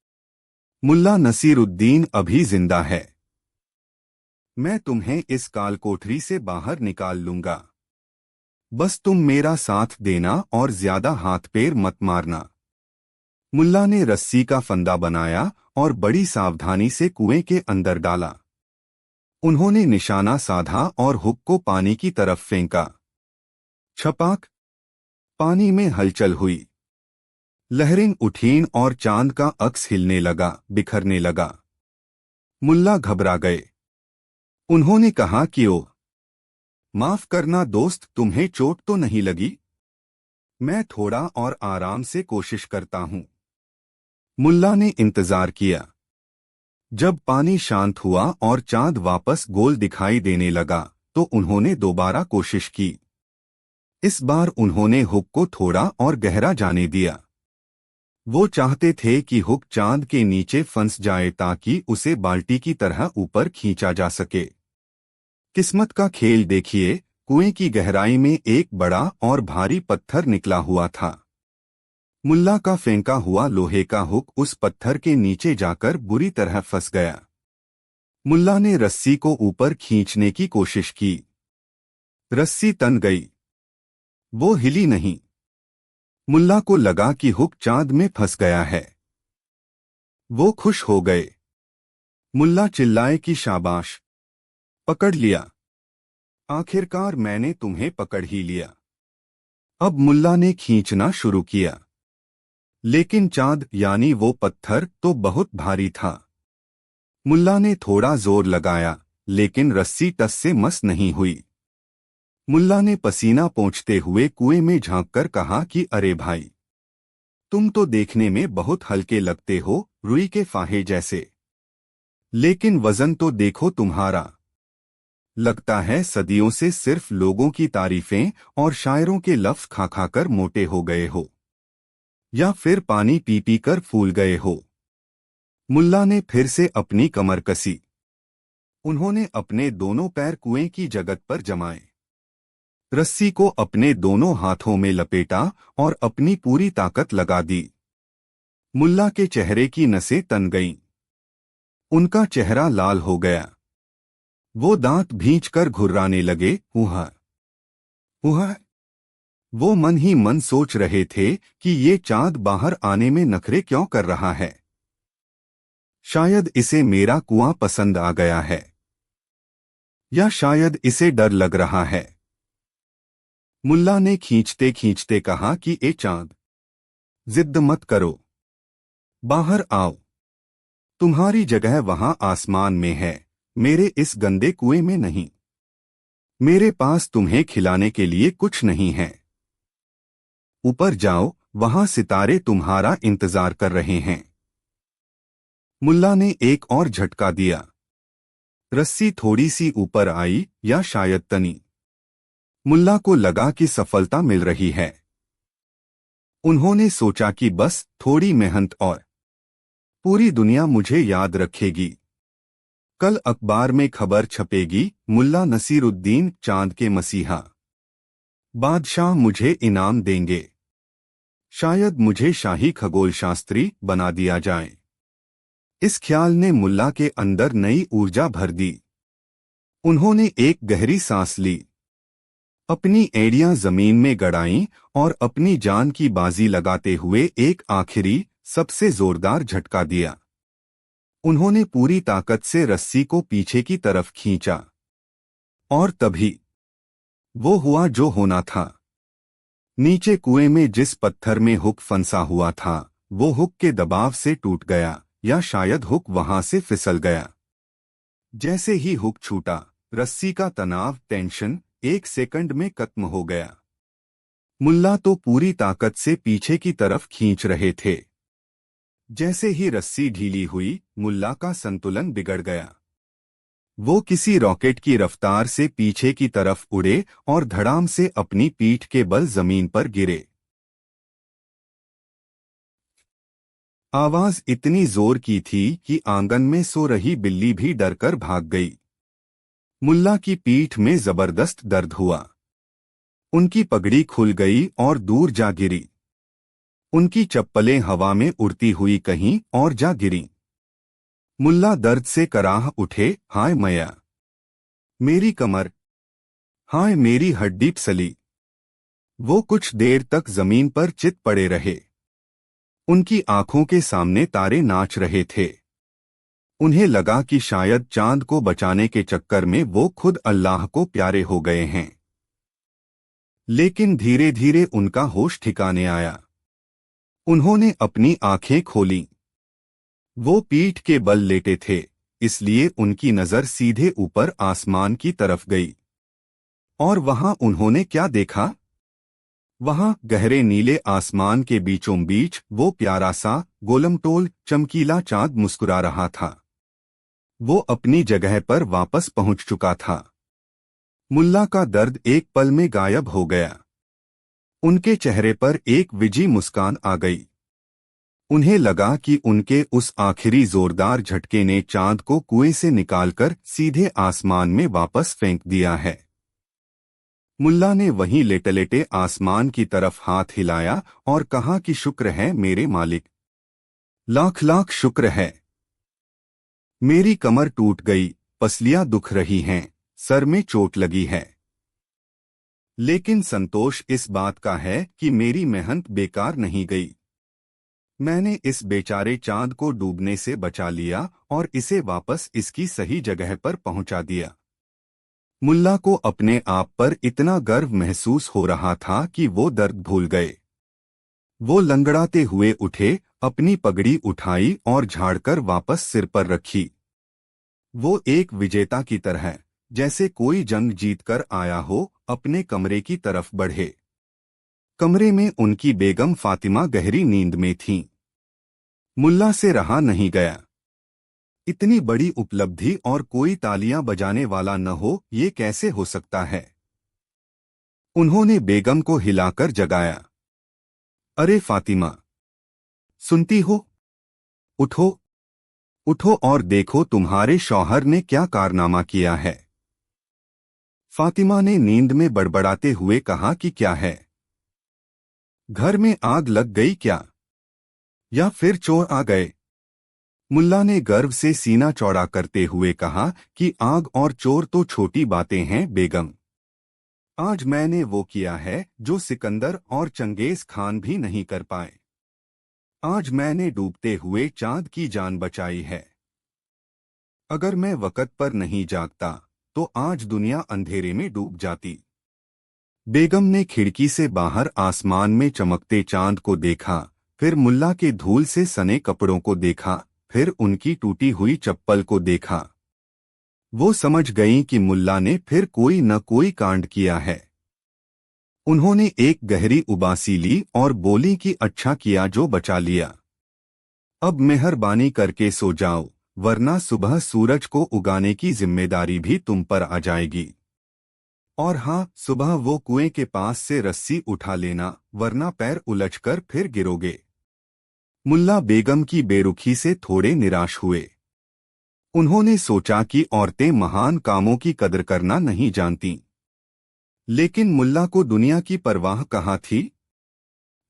मुल्ला नसीरुद्दीन अभी जिंदा है। मैं तुम्हें इस काल कोठरी से बाहर निकाल लूंगा। बस तुम मेरा साथ देना और ज्यादा हाथ पैर मत मारना। मुल्ला ने रस्सी का फंदा बनाया और बड़ी सावधानी से कुएं के अंदर डाला। उन्होंने निशाना साधा और हुक को पानी की तरफ फेंका। छपाक! पानी में हलचल हुई। लहरें उठीं और चांद का अक्स हिलने लगा, बिखरने लगा। मुल्ला घबरा गए। उन्होंने कहा कि ओ, माफ करना दोस्त, तुम्हें चोट तो नहीं लगी? मैं थोड़ा और आराम से कोशिश करता हूं। मुल्ला ने इंतजार किया। जब पानी शांत हुआ और चांद वापस गोल दिखाई देने लगा तो उन्होंने दोबारा कोशिश की। इस बार उन्होंने हुक को थोड़ा और गहरा जाने दिया। वो चाहते थे कि हुक चांद के नीचे फंस जाए ताकि उसे बाल्टी की तरह ऊपर खींचा जा सके। किस्मत का खेल देखिए, कुएं की गहराई में एक बड़ा और भारी पत्थर निकला हुआ था। मुल्ला का फेंका हुआ लोहे का हुक उस पत्थर के नीचे जाकर बुरी तरह फंस गया। मुल्ला ने रस्सी को ऊपर खींचने की कोशिश की। रस्सी तन गई। वो हिली नहीं। मुल्ला को लगा कि हुक चांद में फंस गया है। वो खुश हो गए। मुल्ला चिल्लाए कि शाबाश, पकड़ लिया। आखिरकार मैंने तुम्हें पकड़ ही लिया। अब मुल्ला ने खींचना शुरू किया। लेकिन चांद यानी वो पत्थर तो बहुत भारी था। मुल्ला ने थोड़ा जोर लगाया लेकिन रस्सी टस से मस नहीं हुई। मुल्ला ने पसीना पोंछते हुए कुएं में झांककर कहा कि अरे भाई, तुम तो देखने में बहुत हल्के लगते हो, रुई के फाहे जैसे। लेकिन वजन तो देखो तुम्हारा। लगता है सदियों से सिर्फ लोगों की तारीफें और शायरों के लफ्ज खा खाकर मोटे हो गए हो, या फिर पानी पी पी कर फूल गए हो। मुल्ला ने फिर से अपनी कमर कसी। उन्होंने अपने दोनों पैर कुएं की जगत पर जमाए, रस्सी को अपने दोनों हाथों में लपेटा और अपनी पूरी ताकत लगा दी। मुल्ला के चेहरे की नसें तन गईं। उनका चेहरा लाल हो गया। वो दांत भींचकर घुर्राने लगे। हुआ हुआ। वो मन ही मन सोच रहे थे कि ये चांद बाहर आने में नखरे क्यों कर रहा है। शायद इसे मेरा कुआं पसंद आ गया है। या शायद इसे डर लग रहा है। मुल्ला ने खींचते खींचते कहा कि ए चांद, जिद मत करो, बाहर आओ। तुम्हारी जगह वहां आसमान में है, मेरे इस गंदे कुएं में नहीं। मेरे पास तुम्हें खिलाने के लिए कुछ नहीं है। ऊपर जाओ, वहां सितारे तुम्हारा इंतजार कर रहे हैं। मुल्ला ने एक और झटका दिया। रस्सी थोड़ी सी ऊपर आई, या शायद तनी। मुल्ला को लगा कि सफलता मिल रही है। उन्होंने सोचा कि बस थोड़ी मेहनत और पूरी दुनिया मुझे याद रखेगी। कल अखबार में खबर छपेगी, मुल्ला नसीरुद्दीन चांद के मसीहा। बादशाह मुझे इनाम देंगे। शायद मुझे शाही खगोलशास्त्री बना दिया जाए। इस ख्याल ने मुल्ला के अंदर नई ऊर्जा भर दी। उन्होंने एक गहरी सांस ली, अपनी एड़ियां जमीन में गड़ाईं और अपनी जान की बाजी लगाते हुए एक आखिरी, सबसे जोरदार झटका दिया। उन्होंने पूरी ताकत से रस्सी को पीछे की तरफ खींचा। और तभी वो हुआ जो होना था। नीचे कुएं में जिस पत्थर में हुक फंसा हुआ था, वो हुक के दबाव से टूट गया, या शायद हुक वहां से फिसल गया। जैसे ही हुक छूटा, रस्सी का तनाव, टेंशन एक सेकंड में खत्म हो गया। मुल्ला तो पूरी ताकत से पीछे की तरफ खींच रहे थे। जैसे ही रस्सी ढीली हुई, मुल्ला का संतुलन बिगड़ गया। वो किसी रॉकेट की रफ्तार से पीछे की तरफ उड़े और धड़ाम से अपनी पीठ के बल जमीन पर गिरे। आवाज इतनी जोर की थी कि आंगन में सो रही बिल्ली भी डरकर भाग गई। मुल्ला की पीठ में जबरदस्त दर्द हुआ। उनकी पगड़ी खुल गई और दूर जा गिरी। उनकी चप्पलें हवा में उड़ती हुई कहीं और जा गिरीं। मुल्ला दर्द से कराह उठे, हाय मैया, मेरी कमर, हाय मेरी हड्डी फिसली। वो कुछ देर तक जमीन पर चित पड़े रहे। उनकी आंखों के सामने तारे नाच रहे थे। उन्हें लगा कि शायद चांद को बचाने के चक्कर में वो खुद अल्लाह को प्यारे हो गए हैं। लेकिन धीरे धीरे उनका होश ठिकाने आया। उन्होंने अपनी आंखें खोलीं। वो पीठ के बल लेटे थे, इसलिए उनकी नजर सीधे ऊपर आसमान की तरफ गई। और वहां उन्होंने क्या देखा? वहां गहरे नीले आसमान के बीचों बीच वो प्यारा सा, गोलमटोल, चमकीला चांद मुस्कुरा रहा था। वो अपनी जगह पर वापस पहुंच चुका था। मुल्ला का दर्द एक पल में गायब हो गया। उनके चेहरे पर एक विजी मुस्कान आ गई। उन्हें लगा कि उनके उस आखिरी जोरदार झटके ने चांद को कुएं से निकालकर सीधे आसमान में वापस फेंक दिया है। मुल्ला ने वहीं लेटे लेटे आसमान की तरफ हाथ हिलाया और कहा कि शुक्र है मेरे मालिक, लाख लाख शुक्र है। मेरी कमर टूट गई, पसलियां दुख रही हैं, सर में चोट लगी है, लेकिन संतोष इस बात का है कि मेरी मेहनत बेकार नहीं गई। मैंने इस बेचारे चांद को डूबने से बचा लिया और इसे वापस इसकी सही जगह पर पहुंचा दिया। मुल्ला को अपने आप पर इतना गर्व महसूस हो रहा था कि वो दर्द भूल गए। वो लंगड़ाते हुए उठे, अपनी पगड़ी उठाई और झाड़कर वापस सिर पर रखी। वो एक विजेता की तरह, जैसे कोई जंग जीतकर आया हो, अपने कमरे की तरफ बढ़े। कमरे में उनकी बेगम फातिमा गहरी नींद में थीं। मुल्ला से रहा नहीं गया। इतनी बड़ी उपलब्धि और कोई तालियां बजाने वाला न हो, ये कैसे हो सकता है? उन्होंने बेगम को हिलाकर जगाया। अरे फातिमा, सुनती हो? उठो, उठो और देखो तुम्हारे शौहर ने क्या कारनामा किया है। फातिमा ने नींद में बड़बड़ाते हुए कहा कि क्या है? घर में आग लग गई क्या? या फिर चोर आ गए? मुल्ला ने गर्व से सीना चौड़ा करते हुए कहा कि आग और चोर तो छोटी बातें हैं बेगम। आज मैंने वो किया है जो सिकंदर और चंगेज खान भी नहीं कर पाए। आज मैंने डूबते हुए चांद की जान बचाई है। अगर मैं वक्त पर नहीं जागता तो आज दुनिया अंधेरे में डूब जाती। बेगम ने खिड़की से बाहर आसमान में चमकते चांद को देखा, फिर मुल्ला के धूल से सने कपड़ों को देखा, फिर उनकी टूटी हुई चप्पल को देखा। वो समझ गईं कि मुल्ला ने फिर कोई न कोई कांड किया है। उन्होंने एक गहरी उबासी ली और बोली कि अच्छा किया जो बचा लिया। अब मेहरबानी करके सो जाओ, वरना सुबह सूरज को उगाने की जिम्मेदारी भी तुम पर आ जाएगी। और हाँ, सुबह वो कुएं के पास से रस्सी उठा लेना, वरना पैर उलझकर फिर गिरोगे। मुल्ला बेगम की बेरुखी से थोड़े निराश हुए। उन्होंने सोचा कि औरतें महान कामों की कदर करना नहीं जानती। लेकिन मुल्ला को दुनिया की परवाह कहाँ थी?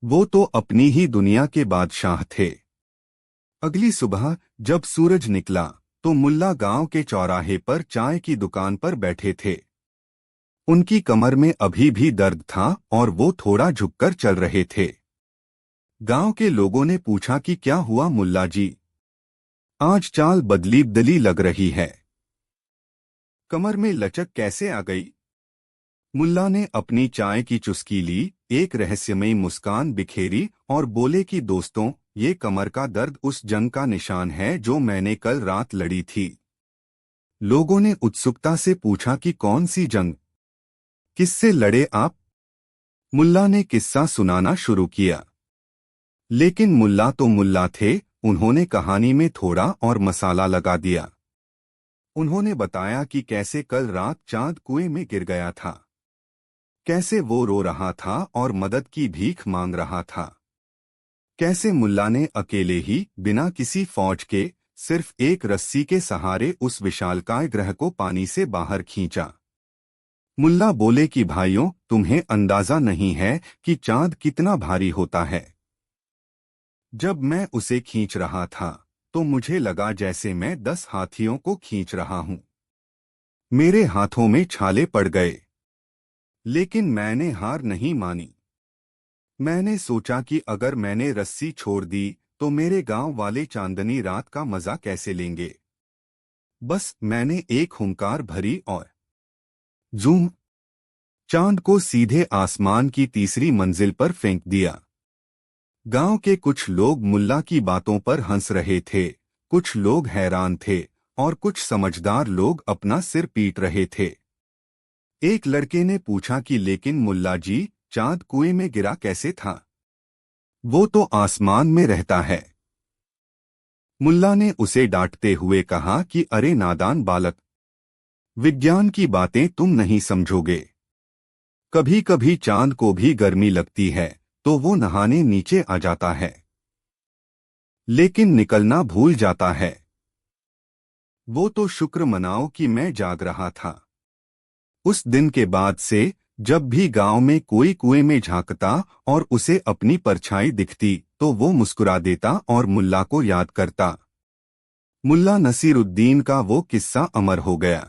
वो तो अपनी ही दुनिया के बादशाह थे। अगली सुबह जब सूरज निकला तो मुल्ला गांव के चौराहे पर चाय की दुकान पर बैठे थे। उनकी कमर में अभी भी दर्द था और वो थोड़ा झुककर चल रहे थे। गांव के लोगों ने पूछा कि क्या हुआ मुल्ला जी, आज चाल बदली लग रही है, कमर में लचक कैसे आ गई? मुल्ला ने अपनी चाय की चुस्की ली, एक रहस्यमयी मुस्कान बिखेरी और बोले कि दोस्तों, ये कमर का दर्द उस जंग का निशान है जो मैंने कल रात लड़ी थी। लोगों ने उत्सुकता से पूछा कि कौन सी जंग, किससे लड़े आप? मुल्ला ने किस्सा सुनाना शुरू किया। लेकिन मुल्ला तो मुल्ला थे, उन्होंने कहानी में थोड़ा और मसाला लगा दिया। उन्होंने बताया कि कैसे कल रात चांद कुएं में गिर गया था, कैसे वो रो रहा था और मदद की भीख मांग रहा था, कैसे मुल्ला ने अकेले ही बिना किसी फौज के सिर्फ एक रस्सी के सहारे उस विशालकाय ग्रह को पानी से बाहर खींचा। मुल्ला बोले कि भाइयों, तुम्हें अंदाजा नहीं है कि चांद कितना भारी होता है। जब मैं उसे खींच रहा था तो मुझे लगा जैसे मैं 10 हाथियों को खींच रहा हूं। मेरे हाथों में छाले पड़ गए, लेकिन मैंने हार नहीं मानी। मैंने सोचा कि अगर मैंने रस्सी छोड़ दी तो मेरे गांव वाले चांदनी रात का मजा कैसे लेंगे। बस मैंने एक हुंकार भरी और जूम, चांद को सीधे आसमान की तीसरी मंजिल पर फेंक दिया। गांव के कुछ लोग मुल्ला की बातों पर हंस रहे थे, कुछ लोग हैरान थे और कुछ समझदार लोग अपना सिर पीट रहे थे। एक लड़के ने पूछा कि लेकिन मुल्ला जी, चांद कुएं में गिरा कैसे था? वो तो आसमान में रहता है। मुल्ला ने उसे डांटते हुए कहा कि अरे नादान बालक, विज्ञान की बातें तुम नहीं समझोगे। कभी कभी चांद को भी गर्मी लगती है तो वो नहाने नीचे आ जाता है, लेकिन निकलना भूल जाता है। वो तो शुक्र मनाओ कि मैं जाग रहा था। उस दिन के बाद से जब भी गांव में कोई कुएं में झांकता और उसे अपनी परछाई दिखती तो वो मुस्कुरा देता और मुल्ला को याद करता। मुल्ला नसीरुद्दीन का वो किस्सा अमर हो गया।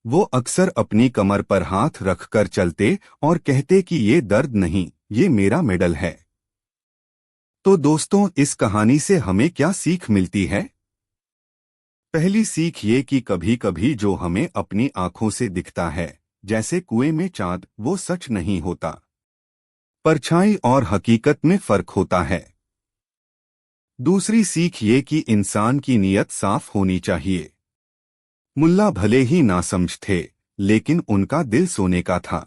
वो अक्सर अपनी कमर पर हाथ रखकर चलते और कहते कि ये दर्द नहीं, ये मेरा मेडल है। तो दोस्तों, इस कहानी से हमें क्या सीख मिलती है? पहली सीख ये कि कभी कभी जो हमें अपनी आंखों से दिखता है, जैसे कुएं में चांद, वो सच नहीं होता। परछाई और हकीकत में फर्क होता है। दूसरी सीख ये कि इंसान की नीयत साफ होनी चाहिए। मुल्ला भले ही नासमझ थे, लेकिन उनका दिल सोने का था।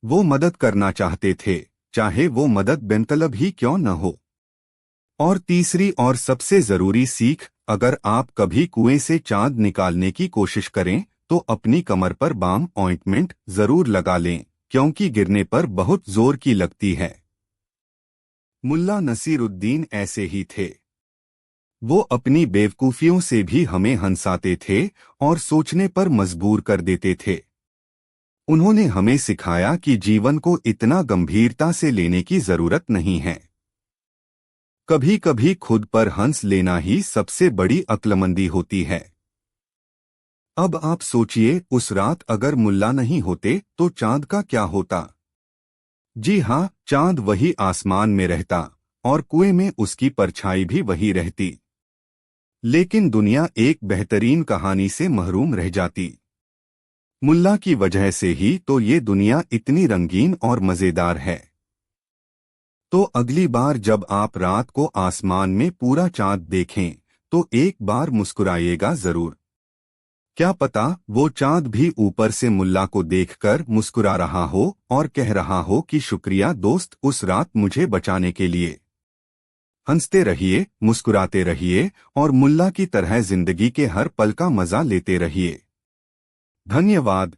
वो मदद करना चाहते थे, चाहे वो मदद बेमतलब ही क्यों न हो। और तीसरी और सबसे जरूरी सीख, अगर आप कभी कुएं से चांद निकालने की कोशिश करें तो अपनी कमर पर बाम ऑइंटमेंट जरूर लगा लें, क्योंकि गिरने पर बहुत जोर की लगती है। मुल्ला नसीरुद्दीन ऐसे ही थे। वो अपनी बेवकूफियों से भी हमें हंसाते थे और सोचने पर मजबूर कर देते थे। उन्होंने हमें सिखाया कि जीवन को इतना गंभीरता से लेने की जरूरत नहीं है। कभी कभी खुद पर हंस लेना ही सबसे बड़ी अक्लमंदी होती है। अब आप सोचिए, उस रात अगर मुल्ला नहीं होते तो चांद का क्या होता? जी हाँ, चांद वही आसमान में रहता और कुएं में उसकी परछाई भी वही रहती। लेकिन दुनिया एक बेहतरीन कहानी से महरूम रह जाती। मुल्ला की वजह से ही तो ये दुनिया इतनी रंगीन और मजेदार है। तो अगली बार जब आप रात को आसमान में पूरा चांद देखें तो एक बार मुस्कुराइएगा जरूर। क्या पता वो चांद भी ऊपर से मुल्ला को देखकर मुस्कुरा रहा हो और कह रहा हो कि शुक्रिया दोस्त उस रात मुझे बचाने के लिए। हंसते रहिए, मुस्कुराते रहिए और मुल्ला की तरह जिंदगी के हर पल का मजा लेते रहिए। धन्यवाद।